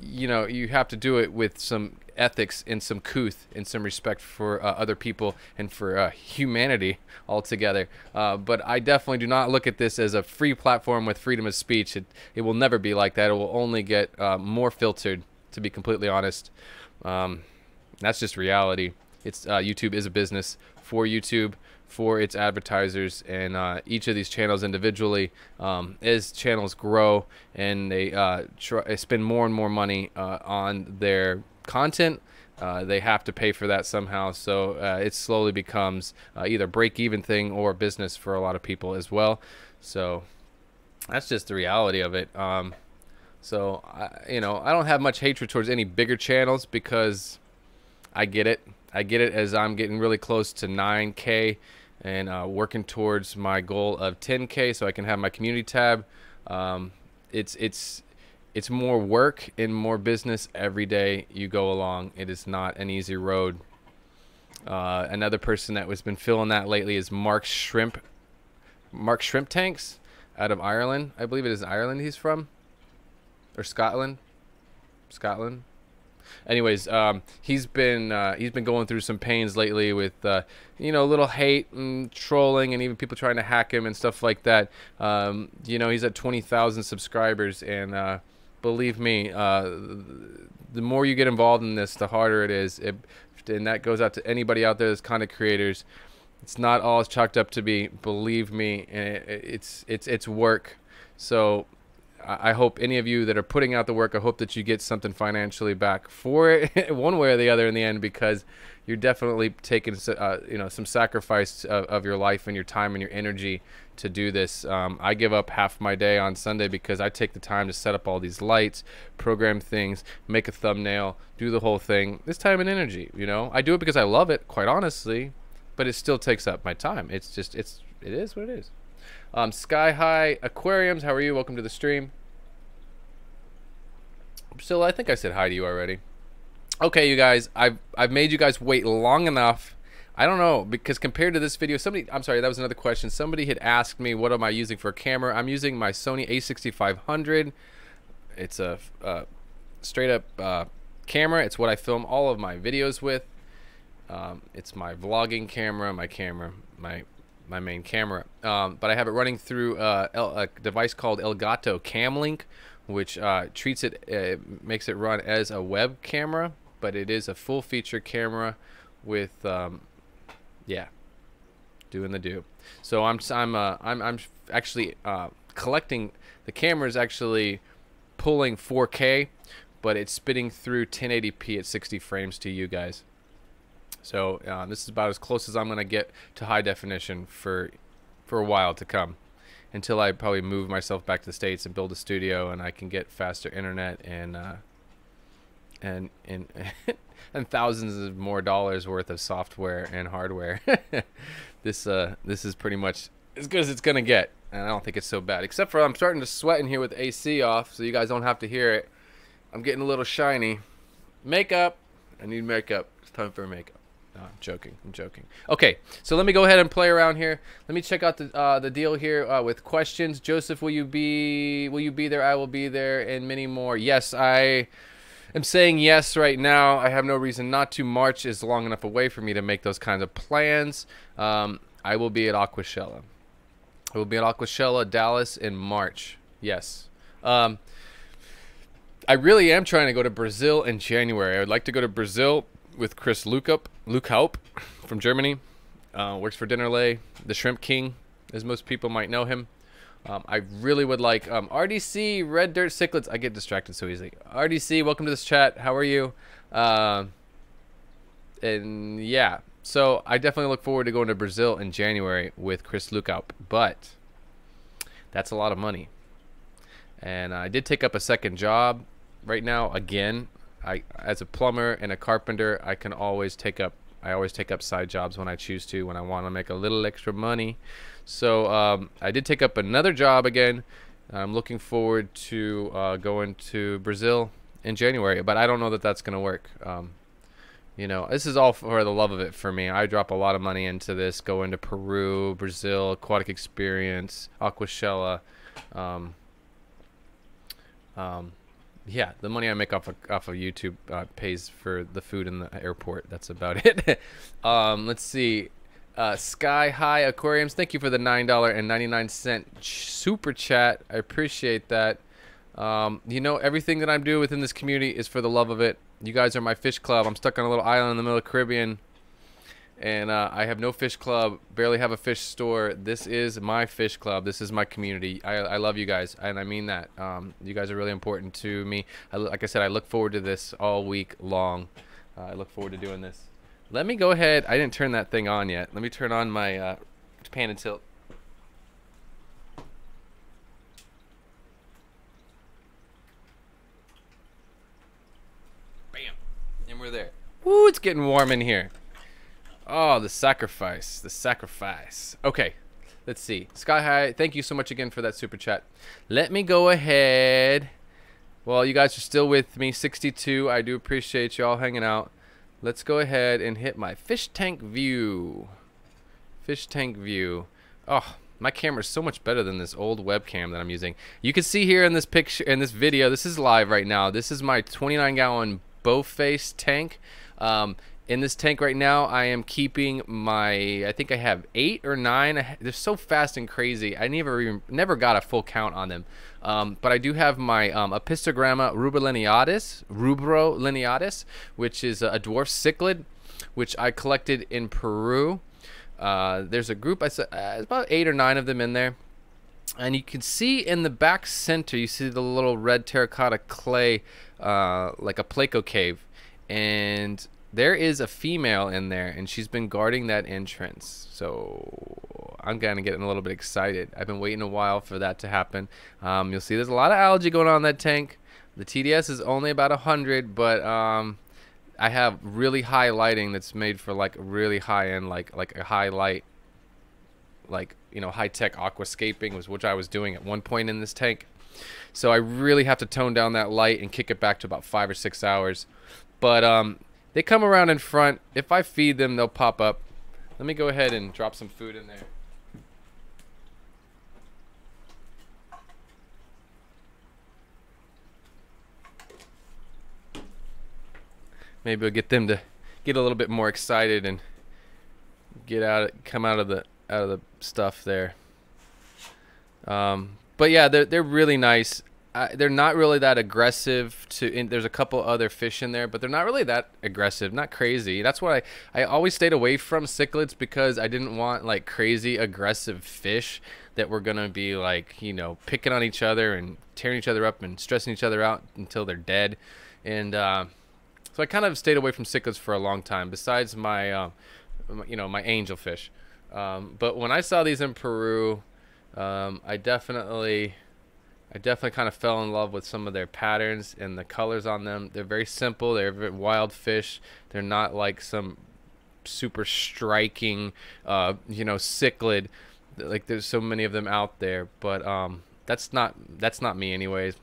you know, you have to do it with some ethics and some couth and some respect for other people and for humanity altogether. But I definitely do not look at this as a free platform with freedom of speech. It will never be like that. It will only get more filtered, to be completely honest. That's just reality. YouTube is a business for YouTube, for its advertisers, and each of these channels individually, as channels grow and they spend more and more money on their content, they have to pay for that somehow. So it slowly becomes either break-even thing or business for a lot of people as well. So that's just the reality of it. So you know, I don't have much hatred towards any bigger channels because I get it. I get it, as I'm getting really close to 9K and working towards my goal of 10K so I can have my community tab. It's more work and more business every day you go along. It is not an easy road. Another person that has been filling that lately is Mark Shrimp Tanks out of Ireland. I believe it is Ireland he's from, or Scotland. Anyways, he's been going through some pains lately with you know, a little hate and trolling and even people trying to hack him and stuff like that. You know, he's at 20,000 subscribers, and believe me, the more you get involved in this, the harder it is. And that goes out to anybody out there that's content creators. It's not all it's chalked up to be. Believe me, it's work. So I hope any of you that are putting out the work, I hope that you get something financially back for it, one way or the other in the end, because you're definitely taking you know, some sacrifice of your life and your time and your energy to do this. I give up half my day on Sunday because I take the time to set up all these lights, program things, make a thumbnail, do the whole thing. This time and energy, you know, I do it because I love it, quite honestly, but it still takes up my time. It's just, it is what it is. Sky High Aquariums, how are you? Welcome to the stream. Priscilla, I think I said hi to you already. Okay, you guys, I've made you guys wait long enough. I don't know, because compared to this video, I'm sorry, that was another question. Somebody had asked me, what am I using for a camera? I'm using my Sony a6500. It's a straight up camera. It's what I film all of my videos with. It's my vlogging camera, my main camera. But I have it running through a device called Elgato Camlink, which treats it, makes it run as a web camera, but it is a full feature camera with yeah, doing the do. So I'm actually collecting. The camera is actually pulling 4K, but it's spitting through 1080p at 60 frames to you guys. So this is about as close as I'm gonna get to high definition for a while to come, until I probably move myself back to the States and build a studio and I can get faster internet and and thousands of more dollars worth of software and hardware. This is pretty much as good as it's gonna get, and I don't think it's so bad, except for I'm starting to sweat in here with the AC off, so you guys don't have to hear it. I'm getting a little shiny. Makeup, I need makeup. It's time for makeup. No, I'm joking. Okay, so let me go ahead and play around here. Let me check out the deal here with questions. Joseph, will you be there? I will be there, and many more. Yes, I am saying yes right now. I have no reason not to. March is long enough away for me to make those kinds of plans. I will be at Aquashella. I will be at Aquashella, Dallas in March. Yes. I really am trying to go to Brazil in January. I would like to go to Brazil with Chris Lukaup from Germany. Works for Dinnerlay, the Shrimp King, as most people might know him. I really would like RDC, Red Dirt Cichlids. I get distracted so easily. RDC, welcome to this chat. How are you? And yeah, so I definitely look forward to going to Brazil in January with Chris Lukaup, but that's a lot of money. And I did take up a second job right now. Again, as a plumber and a carpenter, I always take up side jobs when I choose to, when I want to make a little extra money. So I did take up another job again. I'm looking forward to going to Brazil in January, but I don't know that that's going to work. You know, this is all for the love of it for me. I drop a lot of money into this, going to Peru, Brazil, aquatic experience, Aquashella. Yeah, the money I make off of YouTube pays for the food in the airport. That's about it. Let's see. Sky High Aquariums, thank you for the $9.99 super chat. I appreciate that. You know, everything that I'm doing within this community is for the love of it. You guys are my fish club. I'm stuck on a little island in the middle of the Caribbean, and I have no fish club, barely have a fish store. This is my fish club. This is my community. I love you guys, and I mean that. You guys are really important to me. Like I said, I look forward to this all week long. I look forward to doing this. Let me go ahead. I didn't turn that thing on yet. Let me turn on my pan and tilt. Bam. And we're there. Woo, it's getting warm in here. Oh, the sacrifice. The sacrifice. Okay. Let's see. Sky High, thank you so much again for that super chat. Let me go ahead. Well, you guys are still with me. 62. I do appreciate y'all hanging out. Let's go ahead and hit my fish tank view. Fish tank view. Oh, my camera is so much better than this old webcam that I'm using. You can see here in this picture, in this video, this is live right now. This is my 29-gallon bow face tank. In this tank right now, I am keeping my, I think I have 8 or 9. They're so fast and crazy. I never got a full count on them. But I do have my Apistogramma rubrolineatus, which is a dwarf cichlid, which I collected in Peru. There's a group, I said, about 8 or 9 of them in there. And you can see in the back center, you see the little red terracotta clay, like a Placo cave. And there is a female in there, and she's been guarding that entrance. So I'm kind of getting a little bit excited. I've been waiting a while for that to happen. You'll see there's a lot of algae going on in that tank. The TDS is only about 100, but I have really high lighting that's made for like really high end, like a high light, like, you know, high tech aquascaping was which I was doing at one point in this tank. So I really have to tone down that light and kick it back to about 5 or 6 hours. But they come around in front. If I feed them, they'll pop up. Let me go ahead and drop some food in there. Maybe we'll get them to get a little bit more excited and come out of the stuff there. But yeah, they're really nice. They're not really that aggressive. There's a couple other fish in there, but they're not really that aggressive, not crazy. That's why I always stayed away from cichlids, because I didn't want like crazy aggressive fish that were gonna be like, you know, picking on each other and tearing each other up and stressing each other out until they're dead. And so I kind of stayed away from cichlids for a long time, besides my you know, my angelfish. But when I saw these in Peru, I definitely kind of fell in love with some of their patterns and the colors on them. They're very simple. They're very wild fish. They're not like some super striking, you know, cichlid. Like there's so many of them out there, but that's not me anyways.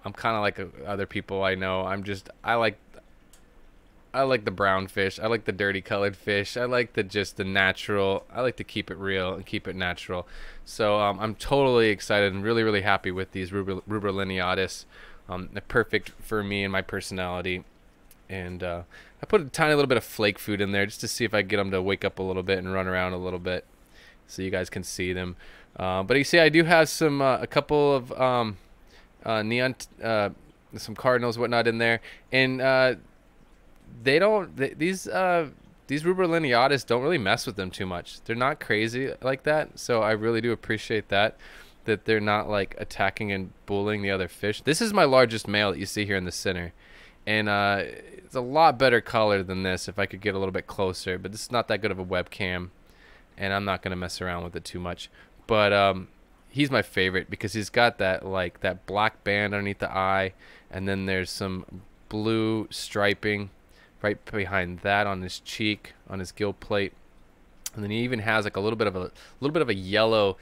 I'm kind of like other people I know. I like the brown fish. I like the dirty colored fish. I like the natural. I like to keep it real and keep it natural. So I'm totally excited and really, really happy with these rubrolineatus. They're perfect for me and my personality. And I put a tiny little bit of flake food in there just to see if I get them to wake up a little bit and run around a little bit, so you guys can see them. But you see, I do have some a couple of neon, some cardinals, whatnot in there, and they don't. These rubra lineatus don't really mess with them too much. They're not crazy like that, so I really do appreciate that they're not like attacking and bullying the other fish. This is my largest male that you see here in the center, and it's a lot better color than this if I could get a little bit closer, but this is not that good of a webcam, and I'm not gonna mess around with it too much. But he's my favorite because he's got that like that black band underneath the eye, and then there's some blue striping right behind that on his cheek, on his gill plate, and then he even has like a little bit of a yellow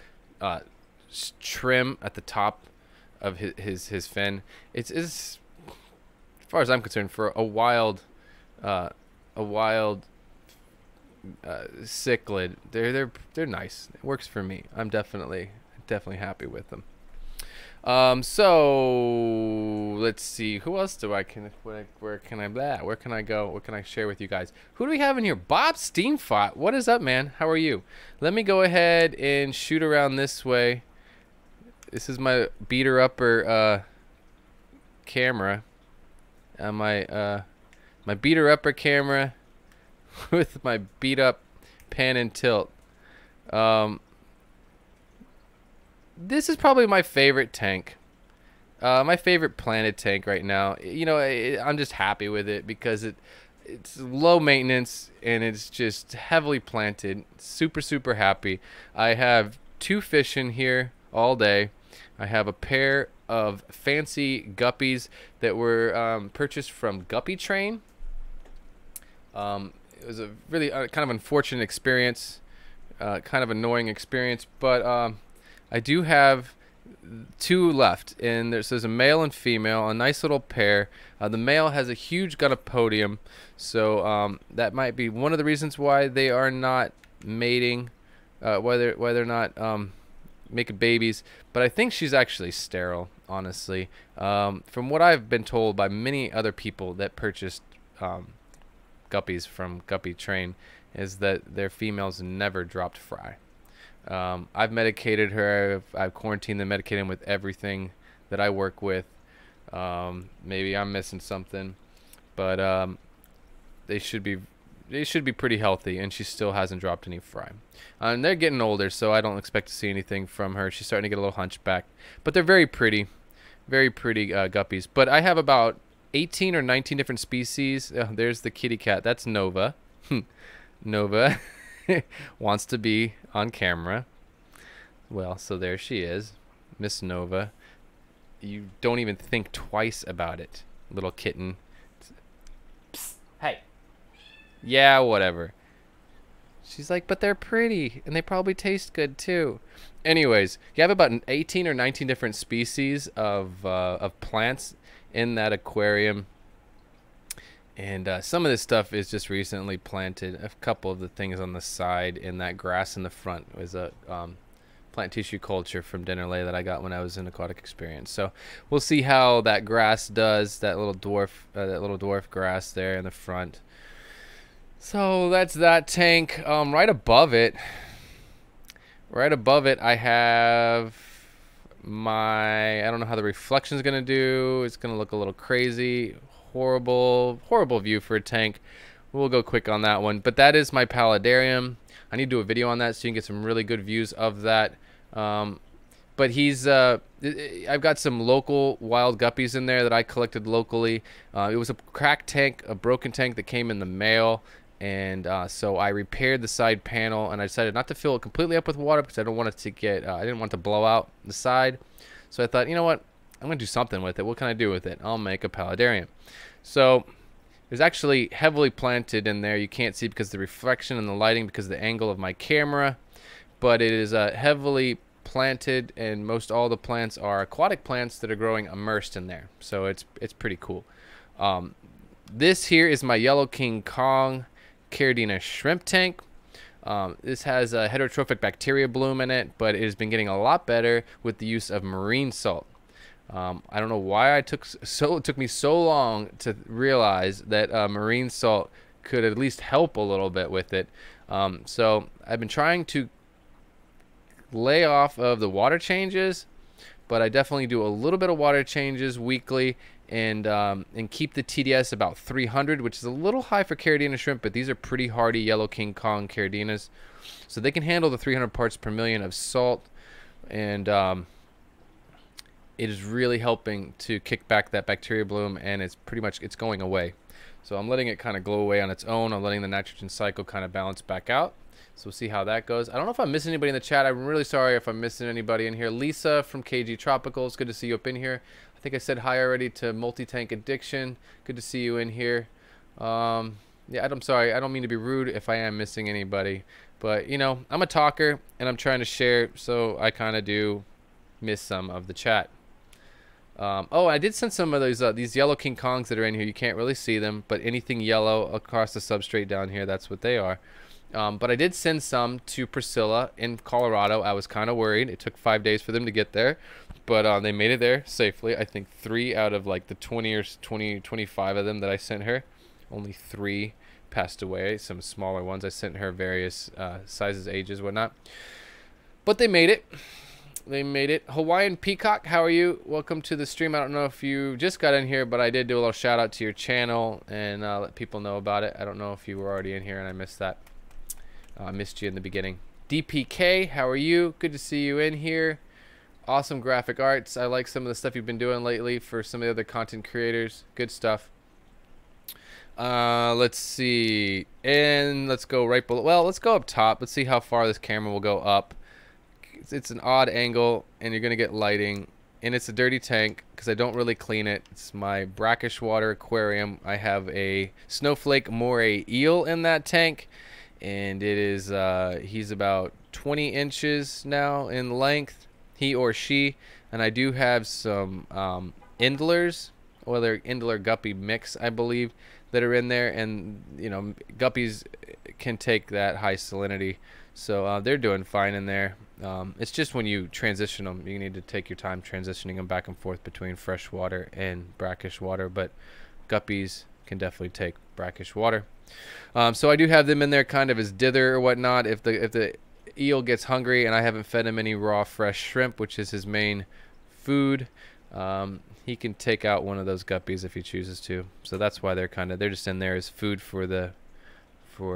trim at the top of his fin. It's as far as I'm concerned, for a wild cichlid, they're nice. It works for me. I'm definitely happy with them. So let's see, who else do where can I go? What can I share with you guys? Who do we have in here? Bob Steamfot. What is up, man? How are you? Let me go ahead and shoot around this way. This is my beater upper camera. My beater upper camera with my beat up pan and tilt. This is probably my favorite tank, my favorite planted tank right now. You know, I'm just happy with it because it's low maintenance and it's just heavily planted. Super happy. I have 2 fish in here all day. I have a pair of fancy guppies that were purchased from Guppy Train. It was a really kind of unfortunate experience, kind of annoying experience, but I do have 2 left, and there's a male and female, a nice little pair. The male has a huge gonopodium, so that might be one of the reasons why they are not mating, why they're not making babies. But I think she's actually sterile, honestly. From what I've been told by many other people that purchased guppies from Guppy Train, is that their females never dropped fry. I've medicated her. I've quarantined and medicated them with everything that I work with. Maybe I'm missing something, but they should be pretty healthy, and she still hasn't dropped any fry. And they're getting older, so I don't expect to see anything from her. She's starting to get a little hunchback, but they're very pretty guppies. But I have about 18 or 19 different species. There's the kitty cat. That's Nova. Nova wants to be on camera. Well, so there she is, Miss Nova. You don't even think twice about it, little kitten. Psst, hey. Yeah, whatever. She's like, but they're pretty, and they probably taste good too. Anyways, you have about 18 or 19 different species of plants in that aquarium. And some of this stuff is just recently planted. A couple of the things on the side, and that grass in the front was a plant tissue culture from Dinnerlay that I got when I was in Aquatic Experience. So we'll see how that grass does, that little dwarf grass there in the front. So that's that tank. Right above it, I have my, I don't know how the reflection is gonna do. It's gonna look a little crazy. Horrible view for a tank. We'll go quick on that one, but that is my paludarium. I need to do a video on that so you can get some really good views of that. But he's I've got some local wild guppies in there that I collected locally. It was a cracked tank, a broken tank that came in the mail, and so I repaired the side panel, and I decided not to fill it completely up with water because I don't want it to get I didn't want to blow out the side. So I thought, you know what, I'm gonna do something with it. What can I do with it? I'll make a paludarium. So it's actually heavily planted in there. You can't see because of the reflection and the lighting, because of the angle of my camera, but it is heavily planted, and most all the plants are aquatic plants that are growing immersed in there. So it's pretty cool. This here is my Yellow King Kong Caridina shrimp tank. This has a heterotrophic bacteria bloom in it, but it has been getting a lot better with the use of marine salt. I don't know why it took me so long to realize that marine salt could at least help a little bit with it. So I've been trying to lay off of the water changes, but I definitely do a little bit of water changes weekly, and keep the TDS about 300, which is a little high for Caridina shrimp, but these are pretty hardy yellow King Kong Caridinas, so they can handle the 300 parts per million of salt, and it is really helping to kick back that bacteria bloom, and it's going away. So I'm letting it kind of glow away on its own. I'm letting the nitrogen cycle kind of balance back out. So we'll see how that goes. I don't know if I'm missing anybody in the chat. I'm really sorry if I'm missing anybody in here. Lisa from KG Tropicals, good to see you up in here. I think I said hi already to Multi-Tank Addiction. Good to see you in here. Yeah, I'm sorry. I don't mean to be rude if I am missing anybody. But, you know, I'm a talker, and I'm trying to share, so I kind of do miss some of the chat. Oh, I did send some of those these yellow King Kongs that are in here. You can't really see them, but anything yellow across the substrate down here, that's what they are. But I did send some to Priscilla in Colorado. I was kind of worried. It took 5 days for them to get there, but they made it there safely. I think 3 out of like the 20 or 25 of them that I sent her, only 3 passed away. Some smaller ones. I sent her various sizes, ages, whatnot. But they made it. They made it. Hawaiian Peacock, how are you? Welcome to the stream. I don't know if you just got in here, but I did do a little shout out to your channel and let people know about it. I don't know if you were already in here and I missed that. I missed you in the beginning. DPK, how are you? Good to see you in here. Awesome graphic arts. I like some of the stuff you've been doing lately for some of the other content creators. Good stuff. Let's see. And let's go right below. Well, let's go up top. Let's see how far this camera will go up. It's an odd angle, and you're going to get lighting. And it's a dirty tank because I don't really clean it. It's my brackish water aquarium. I have a snowflake moray eel in that tank. And it is, he's about 20 inches now in length, he or she. And I do have some indlers, or they're indler guppy mix, I believe, that are in there. And, you know, guppies can take that high salinity. So they're doing fine in there. It's just when you transition them, you need to take your time transitioning them back and forth between fresh water and brackish water. But guppies can definitely take brackish water. So I do have them in there kind of as dither or whatnot. If the eel gets hungry and I haven't fed him any raw fresh shrimp, which is his main food, he can take out one of those guppies if he chooses to. So that's why they're just in there as food for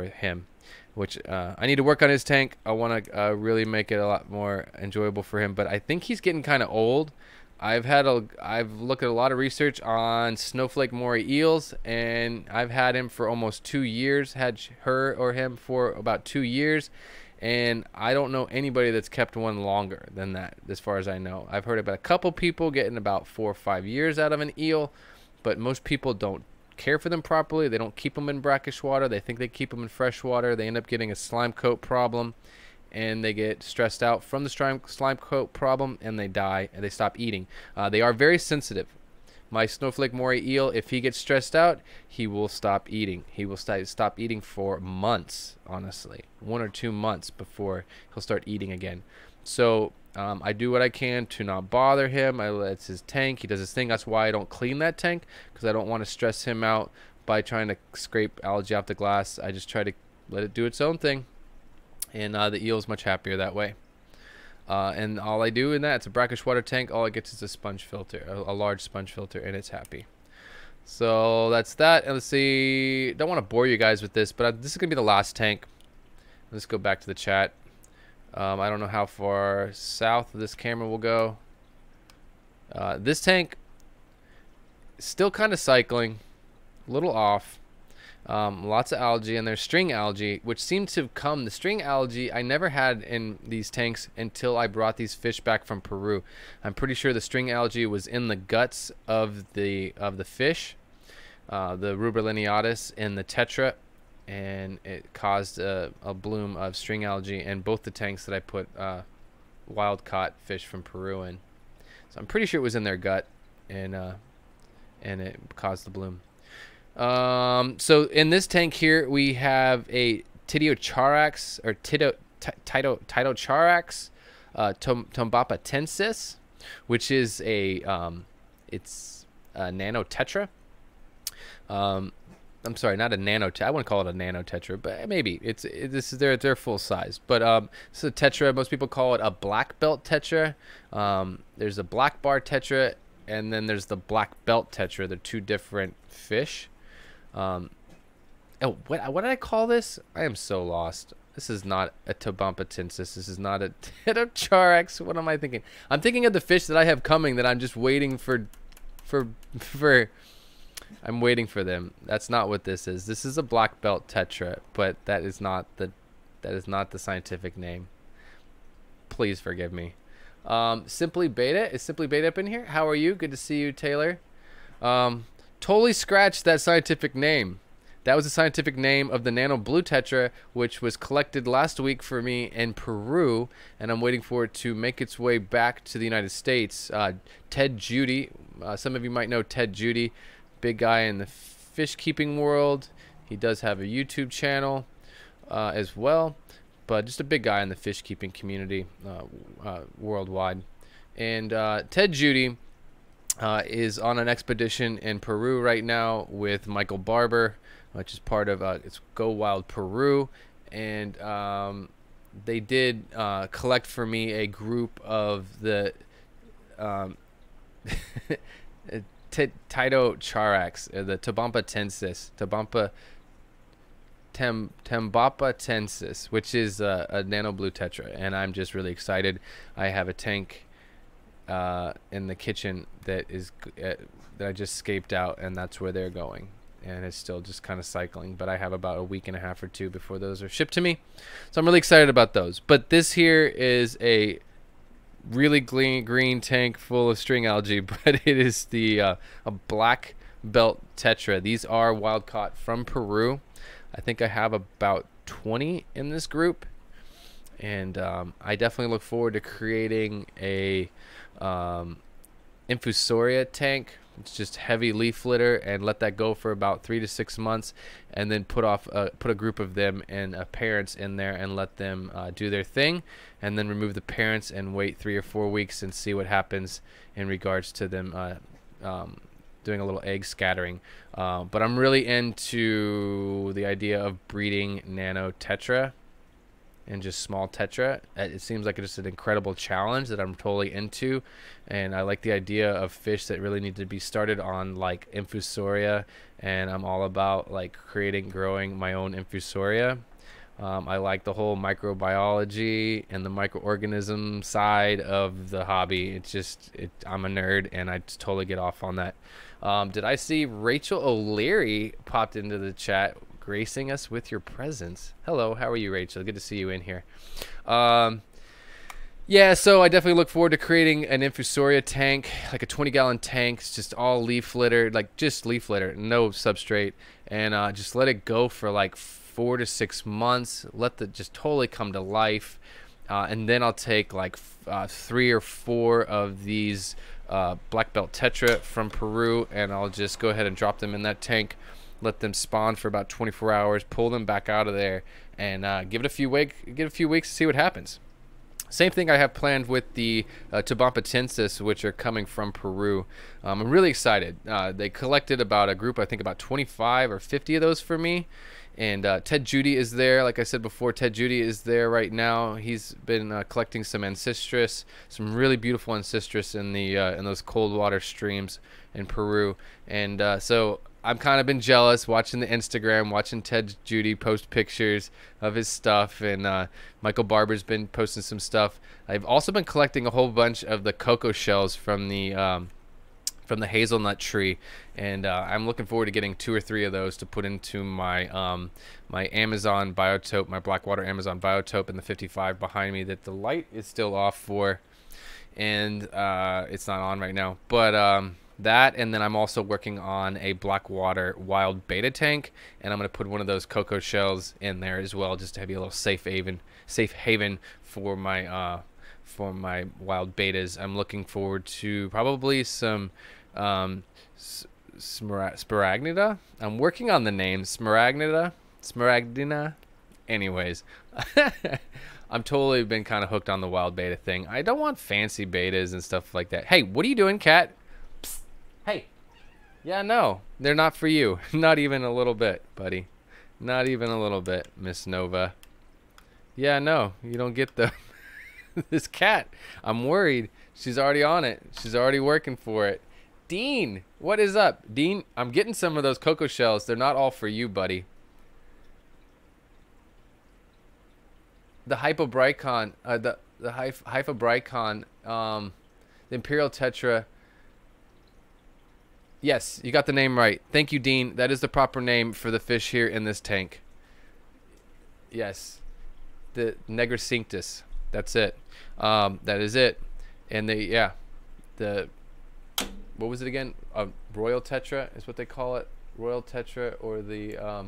him. Which I need to work on his tank. I want to really make it a lot more enjoyable for him. But I think he's getting kind of old. I've looked at a lot of research on snowflake moray eels, and I've had him for almost 2 years. Had her or him for about 2 years, and I don't know anybody that's kept one longer than that, as far as I know. I've heard about a couple people getting about 4 or 5 years out of an eel, but most people don't care for them properly. They don't keep them in brackish water. They think they keep them in fresh water. They end up getting a slime coat problem, and they get stressed out from the slime coat problem, and they die, and they stop eating. They are very sensitive. My snowflake moray eel, if he gets stressed out, he will stop eating. He will stop eating for months, honestly. 1 or 2 months before he'll start eating again. So I do what I can to not bother him. It's his tank. He does his thing. That's why I don't clean that tank, because I don't want to stress him out by trying to scrape algae off the glass. I just try to let it do its own thing. And the eel is much happier that way. And all I do in that, it's a brackish water tank. All it gets is a sponge filter, a large sponge filter, and it's happy. So that's that. And let's see. Don't want to bore you guys with this, but this is going to be the last tank. Let's go back to the chat. I don't know how far south this camera will go. This tank is still kind of cycling, a little off. Lots of algae, and there's string algae, which seemed to come. The string algae I never had in these tanks until I brought these fish back from Peru. I'm pretty sure the string algae was in the guts of the fish, the rubra lineatus and the tetra, and it caused a bloom of string algae in both the tanks that I put wild caught fish from Peru in. So I'm pretty sure it was in their gut, and it caused the bloom. So in this tank here we have a Titiocharax or Titocharax tombapatensis, which is it's a nano tetra. I'm sorry, not a nano. I wouldn't call it a nano tetra, but maybe this is their full size. But this is a tetra. Most people call it a black belt tetra. There's a black bar tetra, and then there's the black belt tetra. They're two different fish. Oh, what did I call this? I am so lost. This is not a Tobampatensis. This is not a Pterocharex. What am I thinking? I'm thinking of the fish that I have coming that I'm just waiting for. I'm waiting for them. That's not what this is. This is a black belt tetra, but that is not the scientific name. Please forgive me. Simply Beta. Is Simply Beta up in here? How are you? Good to see you, Taylor. Totally scratched that scientific name. That was the scientific name of the nano blue tetra, which was collected last week for me in Peru, and I'm waiting for it to make its way back to the United States. Ted Judy, some of you might know Ted Judy, big guy in the fish keeping world. He does have a YouTube channel as well, but just a big guy in the fish keeping community worldwide. And Ted Judy is on an expedition in Peru right now with Michael Barber, which is part of it's Go Wild Peru, and they did collect for me a group of the Pterocharex, the Tobampatensis, Tobampatensis, which is a nano blue tetra, and I'm just really excited. I have a tank in the kitchen that I just scaped out, and that's where they're going. And it's still just kind of cycling, but I have about a week and a half or two before those are shipped to me, so I'm really excited about those. But this here is a really green tank full of string algae, but it is the a black belt tetra. These are wild caught from Peru. I think I have about 20 in this group, and I definitely look forward to creating a infusoria tank. It's just heavy leaf litter, and let that go for about 3 to 6 months, and then put a group of them and parents in there and let them do their thing, and then remove the parents and wait 3 or 4 weeks and see what happens in regards to them doing a little egg scattering. But I'm really into the idea of breeding nano tetra and just small tetra. It seems like it's just an incredible challenge that I'm totally into, and I like the idea of fish that really need to be started on like infusoria, and I'm all about like growing my own infusoria. I like the whole microbiology and the microorganism side of the hobby. It's just I'm a nerd, and I just totally get off on that. Did I see Rachel O'Leary popped into the chat, gracing us with your presence? Hello, how are you, Rachel? Good to see you in here. Yeah, so I definitely look forward to creating an infusoria tank, like a 20-gallon tank. It's just all leaf litter, like just leaf litter, no substrate, and just let it go for like 4 to 6 months. Let it just totally come to life, and then I'll take like 3 or 4 of these black belt tetra from Peru, and I'll just go ahead and drop them in that tank. Let them spawn for about 24 hours, pull them back out of there, and give it a few weeks to see what happens. Same thing I have planned with the Tobampatensis, which are coming from Peru. I'm really excited. They collected about a group, I think about 25 or 50 of those for me. And Ted Judy is there. Like I said before, Ted Judy is there right now. He's been collecting some ancestris, some really beautiful ancestris in those cold water streams in Peru. And so I've kind of been jealous watching the Instagram, watching Ted Judy post pictures of his stuff, and Michael Barber's been posting some stuff. I've also been collecting a whole bunch of the cocoa shells from the hazelnut tree, and I'm looking forward to getting 2 or 3 of those to put into my my Amazon biotope, my Blackwater Amazon biotope in the 55 behind me that the light is still off for, and it's not on right now. But that, and then I'm also working on a Blackwater wild beta tank, and I'm going to put one of those cocoa shells in there as well, just to be a little safe haven for my wild betas. I'm looking forward to probably some Smaragdina. I'm working on the name Smaragdina. Anyways, I'm totally been kind of hooked on the wild beta thing. I don't want fancy betas and stuff like that. Hey, what are you doing, cat? Psst. Hey, Yeah, no, they're not for you. Not even a little bit, buddy. Not even a little bit, Miss Nova. Yeah, no, you don't get the this cat. I'm worried. She's already on it. She's already working for it. Dean, what is up? Dean, I'm getting some of those cocoa shells. They're not all for you, buddy. The Hypobricon, the Hypobricon, the Imperial Tetra. Yes, you got the name right. Thank you, Dean. That is the proper name for the fish here in this tank. Yes, the Negricinctus. That's it. That is it. And the what was it again? Royal Tetra is what they call it. Royal Tetra or the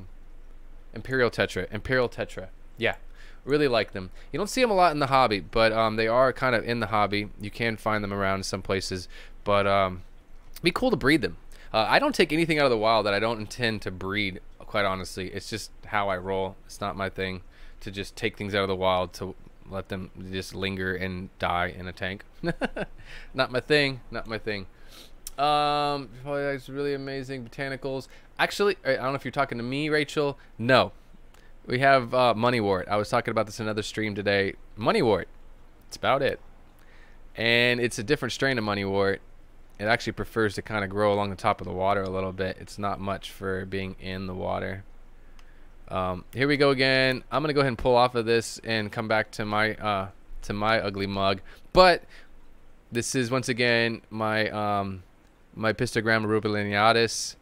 Imperial Tetra. Imperial Tetra. Yeah, really like them. You don't see them a lot in the hobby, but they are kind of in the hobby. You can find them around in some places, but it'd be cool to breed them. I don't take anything out of the wild that I don't intend to breed, quite honestly. It's just how I roll. It's not my thing to just take things out of the wild to let them just linger and die in a tank. Not my thing. Not my thing. It's really amazing botanicals. Actually, I don't know if you're talking to me, Rachel. No. We have Moneywort. I was talking about this in another stream today. Moneywort. It's about it. And it's a different strain of Moneywort. It actually prefers to kind of grow along the top of the water a little bit. It's not much for being in the water. Here we go again. I'm gonna go ahead and pull off of this and come back to my ugly mug. But this is once again my my Pistogram rubuliniatus.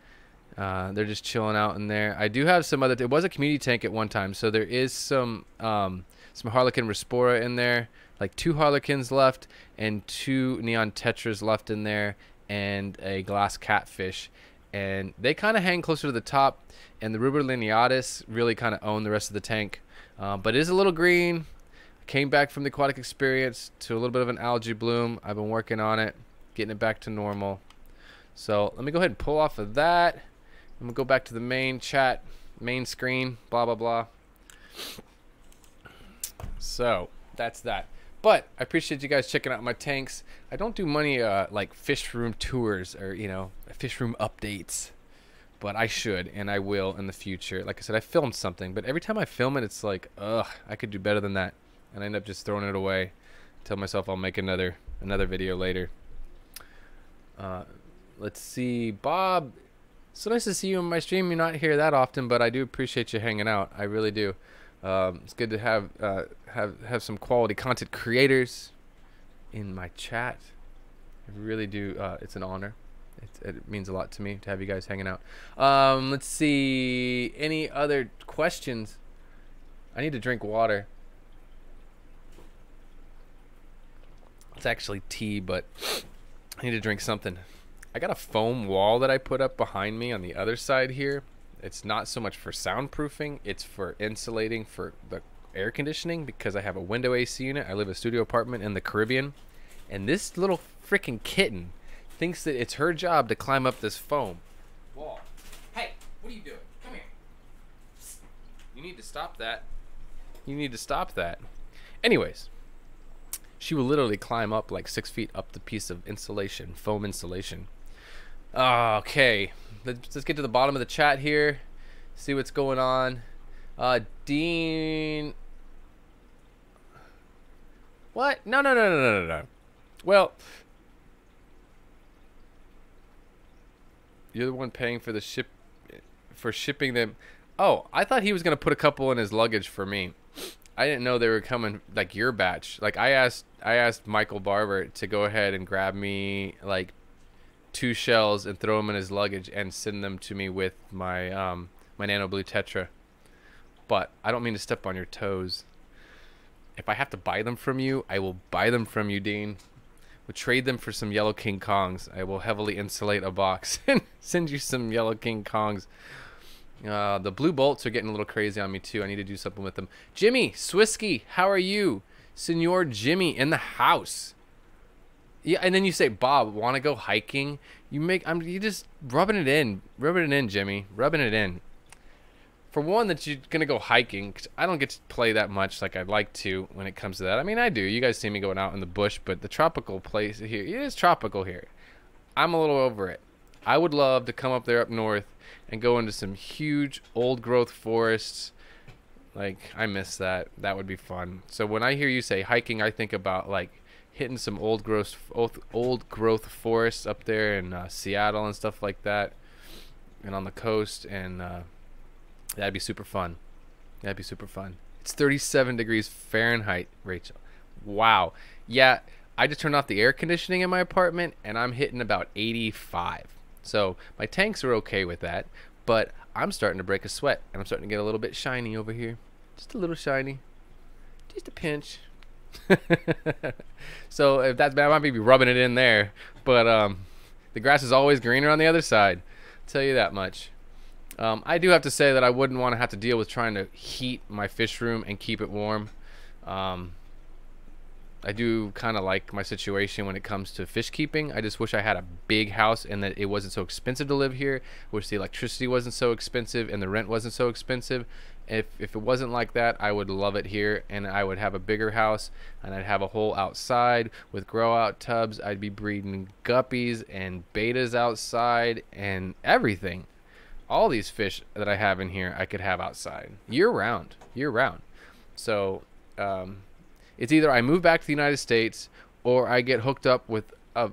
They're just chilling out in there. I do have some other. It was a community tank at one time, so there is some Harlequin Respora in there. Like 2 Harlequins left and 2 Neon Tetras left in there and a glass catfish. And they kind of hang closer to the top, and the rubuliniatus really kind of own the rest of the tank. But it is a little green. Came back from the aquatic experience to a little bit of an algae bloom. I've been working on it, getting it back to normal. So let me go ahead and pull off of that. I'm going to go back to the main chat, main screen, blah, blah, blah. So that's that. But I appreciate you guys checking out my tanks. I don't do many like fish room tours or, you know, fish room updates. But I should, and I will in the future. Like I said, I filmed something, but every time I film it, it's like, ugh, I could do better than that. And I end up just throwing it away. Tell myself I'll make another video later. Let's see, Bob. So nice to see you on my stream. You're not here that often, but I do appreciate you hanging out. I really do. It's good to have some quality content creators in my chat. I really do. It's an honor. It means a lot to me to have you guys hanging out. Let's see. Any other questions? I need to drink water. It's actually tea, but I need to drink something. I got a foam wall that I put up behind me on the other side here. It's not so much for soundproofing. It's for insulating for the air conditioning because I have a window AC unit. I live in a studio apartment in the Caribbean. And this little freaking kitten thinks that it's her job to climb up this foam wall. Hey, what are you doing? Come here. You need to stop that. You need to stop that. Anyways, she will literally climb up like 6 feet up the piece of insulation, foam insulation. Okay, let's get to the bottom of the chat here. See what's going on. Dean. What? No. Well, you're the one paying for the shipping them. Oh, I thought he was gonna put a couple in his luggage for me. I didn't know they were coming like your batch. Like I asked Michael Barber to go ahead and grab me like 2 shells and throw them in his luggage and send them to me with my my Nano Blue Tetra. But I don't mean to step on your toes. If I have to buy them from you, I will buy them from you, Dean. We'll trade them for some Yellow King Kongs. I will heavily insulate a box and send you some Yellow King Kongs. The blue bolts are getting a little crazy on me too. I need to do something with them. Jimmy Swisky, how are you? Senor Jimmy in the house. Yeah, and then you say, Bob, want to go hiking? You just rubbing it in, Jimmy, rubbing it in. For one, that you're gonna go hiking, 'cause I don't get to play that much like I'd like to when it comes to that. I mean, I do. You guys see me going out in the bush, but the tropical place here, it is tropical here. I'm a little over it. I would love to come up there up north and go into some huge old growth forests. Like, I miss that. That would be fun. So when I hear you say hiking, I think about like hitting some old growth forests up there in Seattle and stuff like that, and on the coast, and that'd be super fun. That'd be super fun. It's 37 degrees Fahrenheit, Rachel. Wow. Yeah, I just turned off the air conditioning in my apartment, and I'm hitting about 85. So my tanks are okay with that, but I'm starting to break a sweat, and I'm starting to get a little bit shiny over here. Just a little shiny. Just a pinch. So if that's bad, I might be rubbing it in there. But the grass is always greener on the other side. I'll tell you that much. I do have to say that I wouldn't want to have to deal with trying to heat my fish room and keep it warm. I do kind of like my situation when it comes to fish keeping. I just wish I had a big house and that it wasn't so expensive to live here. Wish the electricity wasn't so expensive and the rent wasn't so expensive. If it wasn't like that, I would love it here, and I would have a bigger house, and I'd have a whole outside with grow out tubs. I'd be breeding guppies and betas outside and everything. All these fish that I have in here I could have outside year round. So it's either I move back to the United States or I get hooked up with a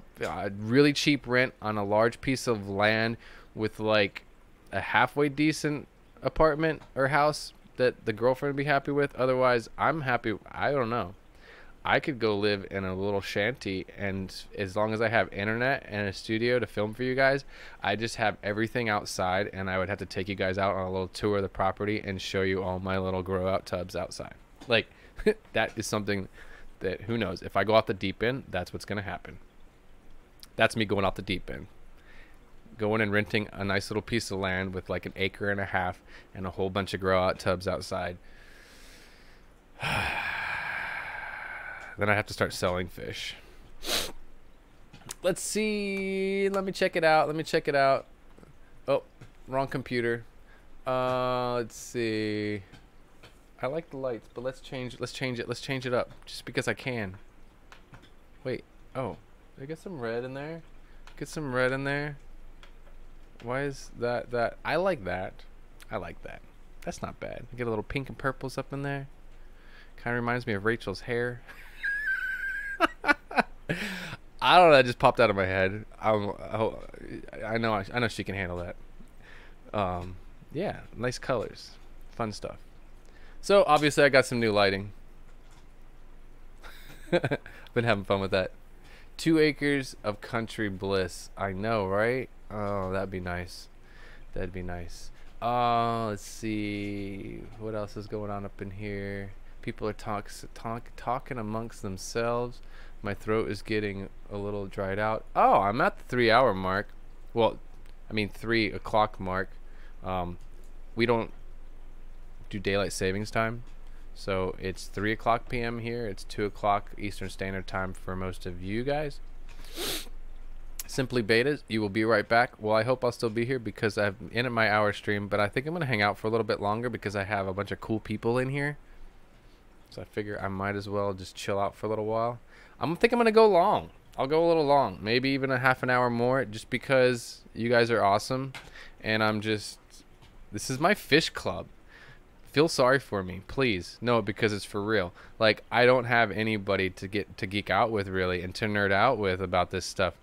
really cheap rent on a large piece of land with like a halfway decent apartment or house that the girlfriend would be happy with. Otherwise, I'm happy. I don't know. I could go live in a little shanty, and as long as I have internet and a studio to film for you guys, I just have everything outside, and I would have to take you guys out on a little tour of the property and show you all my little grow out tubs outside. Like, that is something that, who knows, if I go off the deep end, that's what's going to happen. That's me going off the deep end. Going and renting a nice little piece of land with like an acre and a half and a whole bunch of grow out tubs outside. Then I have to start selling fish. Let's see. Let me check it out. Oh, wrong computer. Let's see. I like the lights, but let's change it up just because I can. Wait. Oh, did I get some red in there? Why is that? I like that. That's not bad. Get a little pink and purples up in there. Kind of reminds me of Rachel's hair. I don't know. That just popped out of my head. I know she can handle that. Yeah, nice colors, fun stuff. So obviously I got some new lighting. Been having fun with that. 2 acres of country bliss. I know, right? Oh, that'd be nice. Let's see. What else is going on up in here? People are talking amongst themselves. My throat is getting a little dried out. Oh, I'm at the 3-hour mark. Well, I mean 3 o'clock mark. We don't do daylight savings time, so it's 3 o'clock p.m. here. It's 2 o'clock Eastern Standard Time for most of you guys. Simply Betas, you will be right back. Well, I hope I'll still be here because I'm in at my hour stream, but I think I'm gonna hang out for a little bit longer because I have a bunch of cool people in here. So I figure I might as well just chill out for a little while. I think I'm gonna go long. I'll go a little long, maybe even a half an hour more, just because you guys are awesome, and this is my fish club. Feel sorry for me, please. No, because it's for real. Like, I don't have anybody to geek out with really and to nerd out with about this stuff.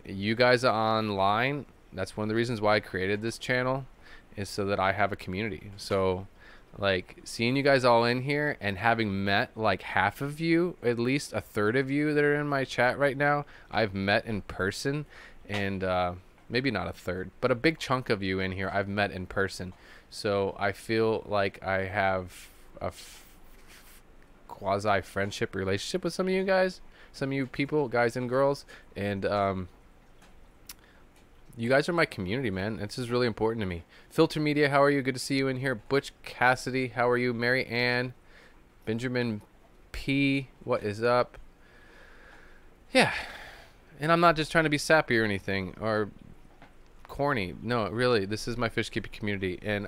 You guys are online. That's one of the reasons why I created this channel, is so that I have a community. So like seeing you guys all in here and having met like half of you, at least a third of you that are in my chat right now, I've met in person, and maybe not a third, but a big chunk of you in here I've met in person. So I feel like I have a quasi friendship relationship with some of you guys, some of you people, guys and girls, and you guys are my community, man. This is really important to me. Filter Media, how are you? Good to see you in here. Butch Cassidy, how are you? Mary Ann, Benjamin P, what is up? Yeah, and I'm not just trying to be sappy or anything or corny. No, really, this is my fish keeping community. And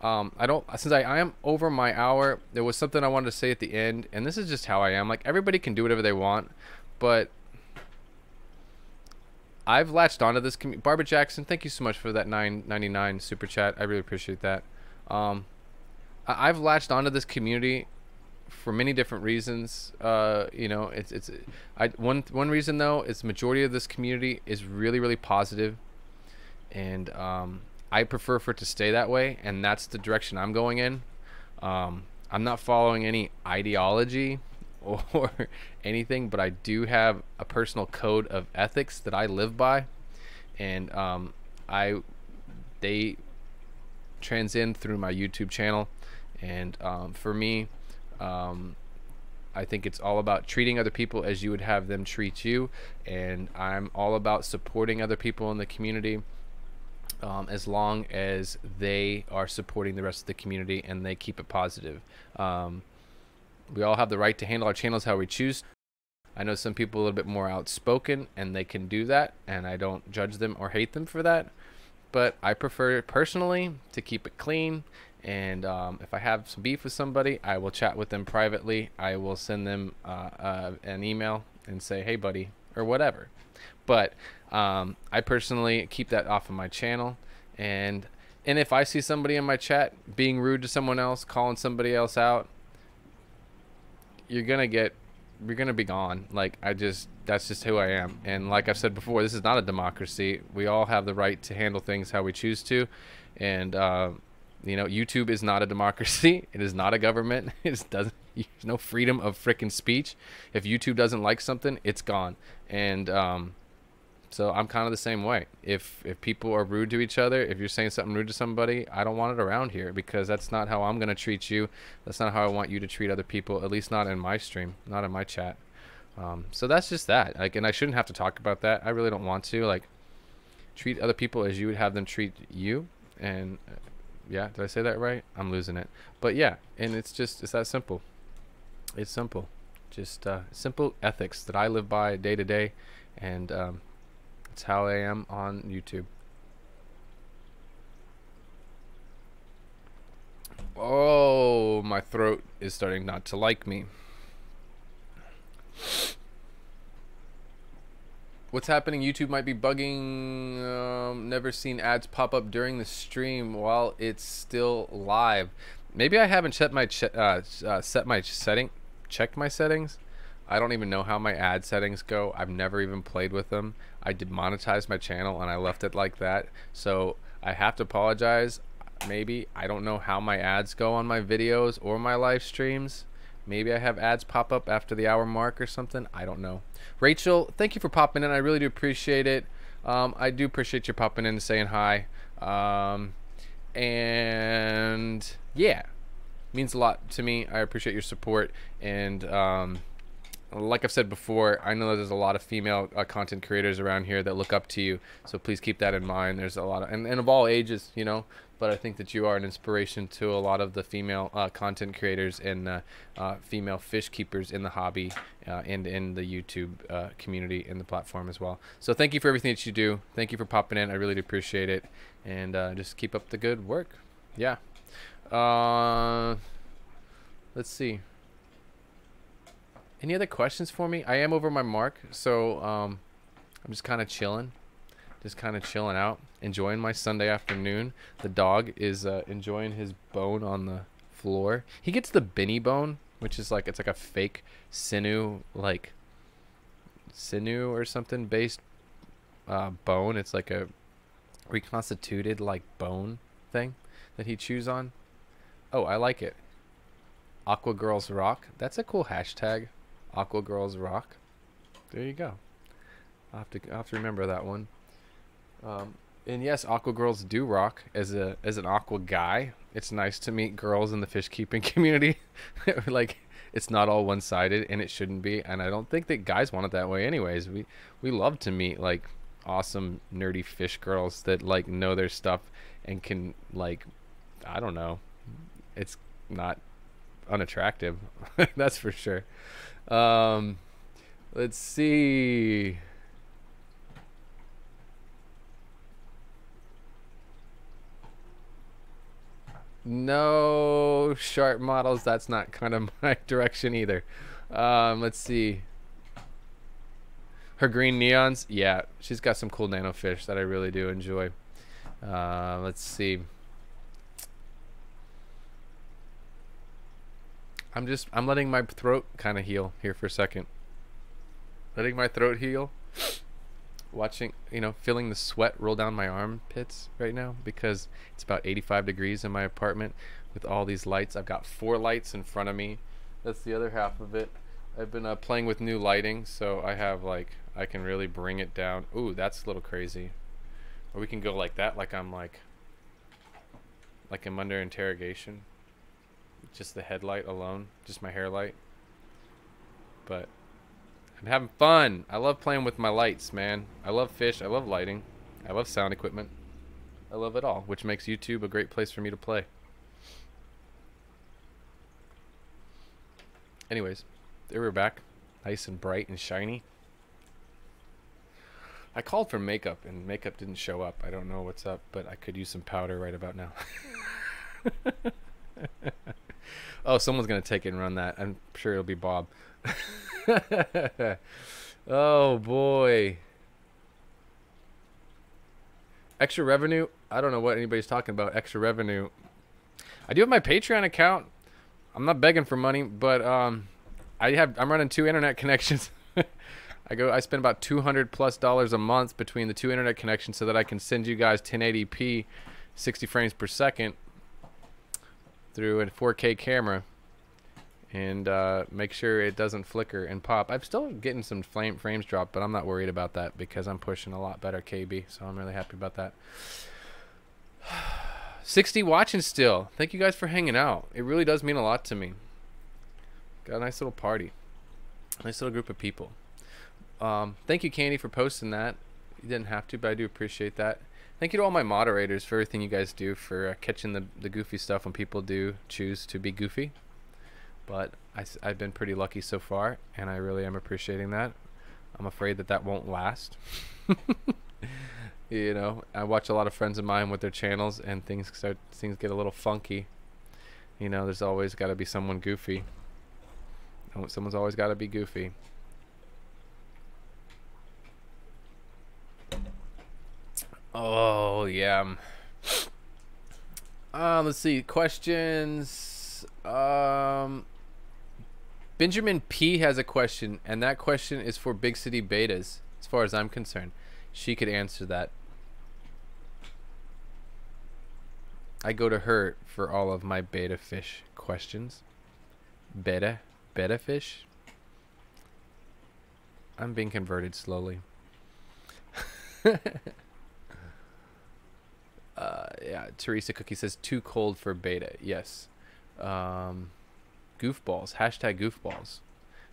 since I am over my hour, there was something I wanted to say at the end, and this is just how I am. Like, everybody can do whatever they want, but I've latched onto this community. Barbara Jackson, thank you so much for that $9.99 super chat. I really appreciate that. I've latched onto this community for many different reasons. You know, one reason though is the majority of this community is really, really positive, and I prefer for it to stay that way, and that's the direction I'm going in. I'm not following any ideology or anything, but I do have a personal code of ethics that I live by, and they transcend through my YouTube channel. And for me, I think it's all about treating other people as you would have them treat you, and I'm all about supporting other people in the community, as long as they are supporting the rest of the community and they keep it positive. We all have the right to handle our channels how we choose. I know some people are a little bit more outspoken, and they can do that, and I don't judge them or hate them for that, but I prefer personally to keep it clean. And if I have some beef with somebody, I will chat with them privately. I will send them an email and say, hey buddy, or whatever. But I personally keep that off of my channel. And if I see somebody in my chat being rude to someone else, calling somebody else out, you're gonna be gone. Like, that's just who I am. And like I've said before, this is not a democracy. We all have the right to handle things how we choose to. And you know, YouTube is not a democracy. It is not a government. There's no freedom of frickin' speech. If YouTube doesn't like something, it's gone. And so I'm kind of the same way. If people are rude to each other, if you're saying something rude to somebody, I don't want it around here, because that's not how I'm gonna treat you. That's not how I want you to treat other people. At least not in my stream, not in my chat. So that's just that. Like, and I shouldn't have to talk about that. I really don't want to. Like, treat other people as you would have them treat you. And yeah, did I say that right? I'm losing it. But yeah, and it's that simple. It's simple. Just simple ethics that I live by day to day, and it's how I am on YouTube. Oh, my throat is starting not to like me. What's happening? YouTube might be bugging. Never seen ads pop up during the stream while it's still live. Maybe I haven't checked my checked my settings. I don't even know how my ad settings go. I've never even played with them. I did monetize my channel and I left it like that. So I have to apologize. Maybe I don't know how my ads go on my videos or my live streams. Maybe I have ads pop up after the hour mark or something. I don't know. Rachel, thank you for popping in. I really do appreciate it. I do appreciate you popping in and saying hi. And yeah, means a lot to me. I appreciate your support. And like I've said before, I know there's a lot of female content creators around here that look up to you. So please keep that in mind. There's a lot of, and of all ages, you know. But I think that you are an inspiration to a lot of the female content creators and female fish keepers in the hobby and in the YouTube community and the platform as well. So thank you for everything that you do. Thank you for popping in. I really do appreciate it. And just keep up the good work. Yeah. Let's see. Any other questions for me? I am over my mark, so I'm just kind of chilling. Just kind of chilling out, enjoying my Sunday afternoon. The dog is enjoying his bone on the floor. He gets the Benny bone, which is like, it's like a fake sinew, like sinew or something based bone. It's like a reconstituted like bone thing that he chews on. Oh, I like it. Aqua Girls Rock. That's a cool hashtag. Aqua Girls Rock. There you go. I'll have to remember that one. And yes, aqua girls do rock. As an aqua guy, it's nice to meet girls in the fish keeping community. Like, it's not all one-sided, and it shouldn't be. And I don't think that guys want it that way anyways. We love to meet like awesome nerdy fish girls that like know their stuff and can, like, I don't know, it's not unattractive. That's for sure. Let's see. No sharp models. That's not kind of my direction either. Let's see. Her green neons, yeah, she's got some cool nano fish that I really do enjoy. Let's see. I'm letting my throat kind of heal here for a second. Letting my throat heal. Watching, you know, feeling the sweat roll down my armpits right now because it's about 85 degrees in my apartment with all these lights. I've got 4 lights in front of me. That's the other half of it. I've been playing with new lighting, so I have like, I can really bring it down. Ooh, that's a little crazy. Or we can go like that, like I'm under interrogation. Just the headlight alone, just my hair light. But I'm having fun. I love playing with my lights, man. I love fish. I love lighting. I love sound equipment. I love it all, which makes YouTube a great place for me to play. Anyways, there we're back. Nice and bright and shiny. I called for makeup and makeup didn't show up. I don't know what's up, but I could use some powder right about now. Oh, someone's going to take it and run that. I'm sure it'll be Bob. Oh, boy. Extra revenue? I don't know what anybody's talking about. Extra revenue. I do have my Patreon account. I'm not begging for money, but I'm running 2 internet connections. I spend about $200+ a month between the 2 internet connections so that I can send you guys 1080p 60 frames per second through a 4K camera and make sure it doesn't flicker and pop. I'm still getting some frames dropped, but I'm not worried about that because I'm pushing a lot better KB, so I'm really happy about that. 60 watching still. Thank you guys for hanging out. It really does mean a lot to me. Got a nice little party. Nice little group of people. Thank you, Candy, for posting that. You didn't have to, but I do appreciate that. Thank you to all my moderators for everything you guys do, for catching the goofy stuff when people do choose to be goofy. But I've been pretty lucky so far, and I really am appreciating that. I'm afraid that that won't last. You know, I watch a lot of friends of mine with their channels, and things get a little funky. You know, there's always got to be someone goofy. Someone's always got to be goofy. Oh yeah. Let's see, questions. Benjamin P has a question, and that question is for Big City Betas. As far as I'm concerned, she could answer that. I go to her for all of my beta fish questions. Beta fish. I'm being converted slowly. Yeah, Teresa Cookie says too cold for beta. Yes. Goofballs. Hashtag goofballs.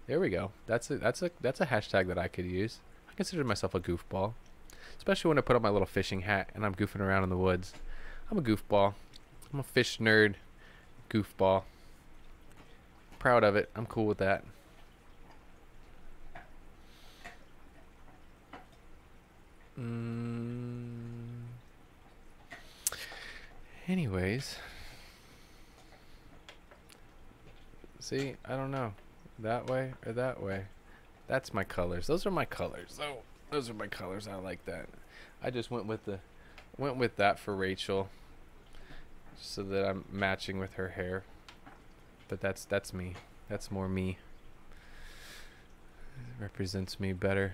There we go. That's a hashtag that I could use. I consider myself a goofball, especially when I put on my little fishing hat and I'm goofing around in the woods. I'm a goofball. I'm a fish nerd. Goofball. Proud of it. I'm cool with that. Anyways, see, I don't know, that way or that way. That's my colors. Those are my colors. Oh, those are my colors. I like that. I just went with that for Rachel, so that I'm matching with her hair. But that's me. That's more me. It represents me better.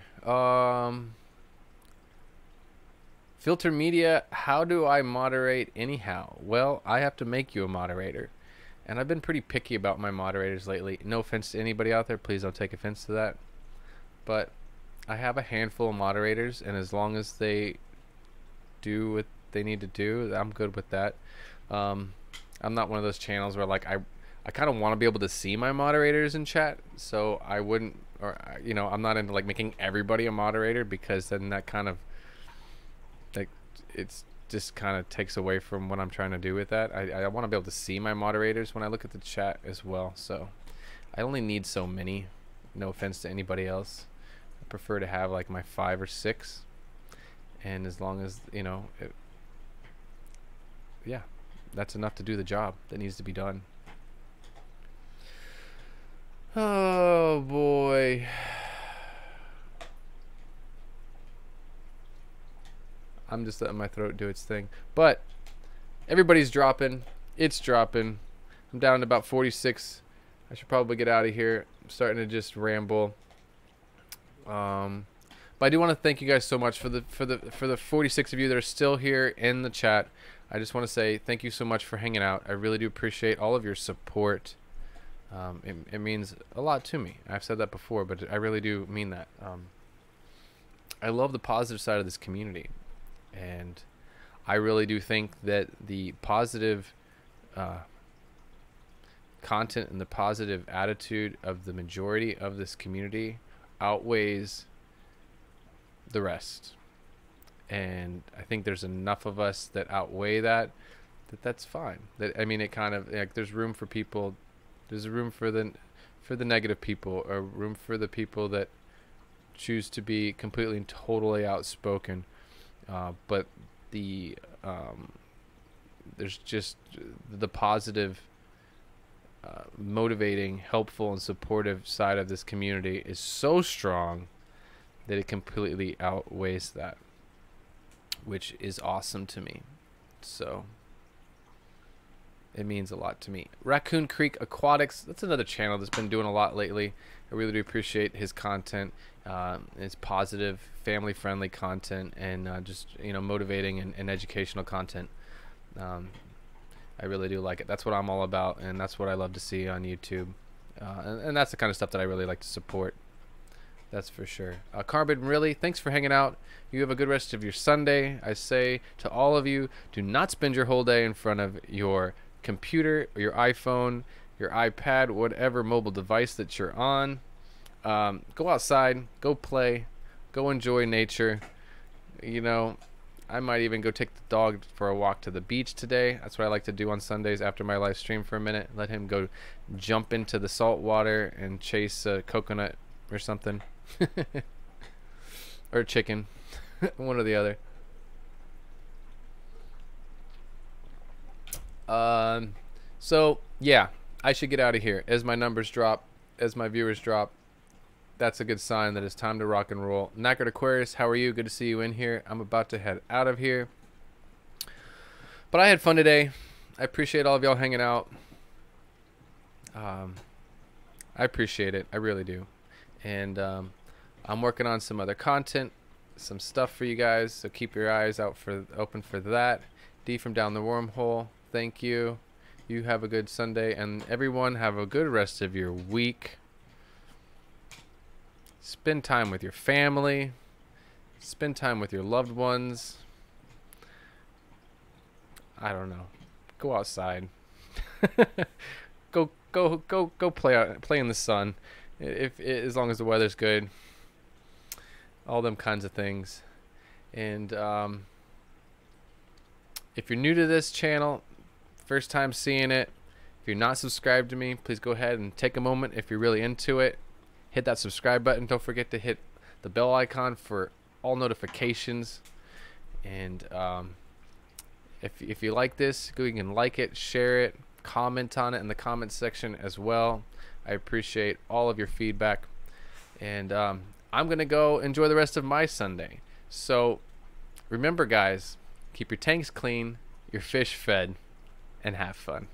Filter Media, how do I moderate anyhow? Well, I have to make you a moderator. And I've been pretty picky about my moderators lately. No offense to anybody out there. Please don't take offense to that. But I have a handful of moderators, and as long as they do what they need to do, I'm good with that. I'm not one of those channels where like I kind of want to be able to see my moderators in chat, so I wouldn't, or you know, I'm not into like making everybody a moderator, because then that kind of like it's just kind of takes away from what I'm trying to do with that. I want to be able to see my moderators when I look at the chat as well, so I only need so many. No offense to anybody else. I prefer to have like my 5 or 6, and as long as, you know, yeah, that's enough to do the job that needs to be done. Oh boy. I'm just letting my throat do its thing. But everybody's dropping. It's dropping. I'm down to about 46. I should probably get out of here. I'm starting to just ramble. But I do want to thank you guys so much for the 46 of you that are still here in the chat. I just want to say thank you so much for hanging out. I really do appreciate all of your support. It means a lot to me. I've said that before, but I really do mean that. I love the positive side of this community, and I really do think that the positive content and the positive attitude of the majority of this community outweighs the rest. And I think there's enough of us that outweigh that's fine. That, I mean, it kind of, like, there's room for people. There's room for the negative people, or room for the people that choose to be completely and totally outspoken. But there's just the positive, motivating, helpful, and supportive side of this community is so strong that it completely outweighs that, which is awesome to me. So it means a lot to me. Raccoon Creek Aquatics, that's another channel that's been doing a lot lately. I really do appreciate his content. It's positive, family-friendly content, and just, you know, motivating and educational content. I really do like it. That's what I'm all about, and that's what I love to see on YouTube. And that's the kind of stuff that I really like to support. That's for sure. Carbon, really, thanks for hanging out. You have a good rest of your Sunday. I say to all of you, do not spend your whole day in front of your computer or your iPhone, your iPad, whatever mobile device that you're on. Go outside, go play, go enjoy nature. You know, I might even go take the dog for a walk to the beach today. That's what I like to do on Sundays after my live stream for a minute. Let him go jump into the salt water and chase a coconut or something. Or chicken. One or the other. So yeah, I should get out of here. As my numbers drop, as my viewers drop, that's a good sign that it's time to rock and roll. Knackered Aquarius, how are you? Good to see you in here. I'm about to head out of here, but I had fun today. I appreciate all of y'all hanging out. I appreciate it. I really do. And I'm working on some other content, some stuff for you guys, so keep your eyes open for that. D from Down the Wormhole, thank you. You have a good Sunday, and everyone have a good rest of your week. Spend time with your family. Spend time with your loved ones. I don't know. Go outside. go play in the sun. As long as the weather's good. All them kinds of things. And if you're new to this channel, first time seeing it, if you're not subscribed to me, please go ahead and take a moment. If you're really into it, hit that subscribe button. Don't forget to hit the bell icon for all notifications. And if you like this, you can like it, share it, comment on it in the comment section as well. I appreciate all of your feedback. And I'm going to go enjoy the rest of my Sunday. So remember, guys, keep your tanks clean, your fish fed, and have fun.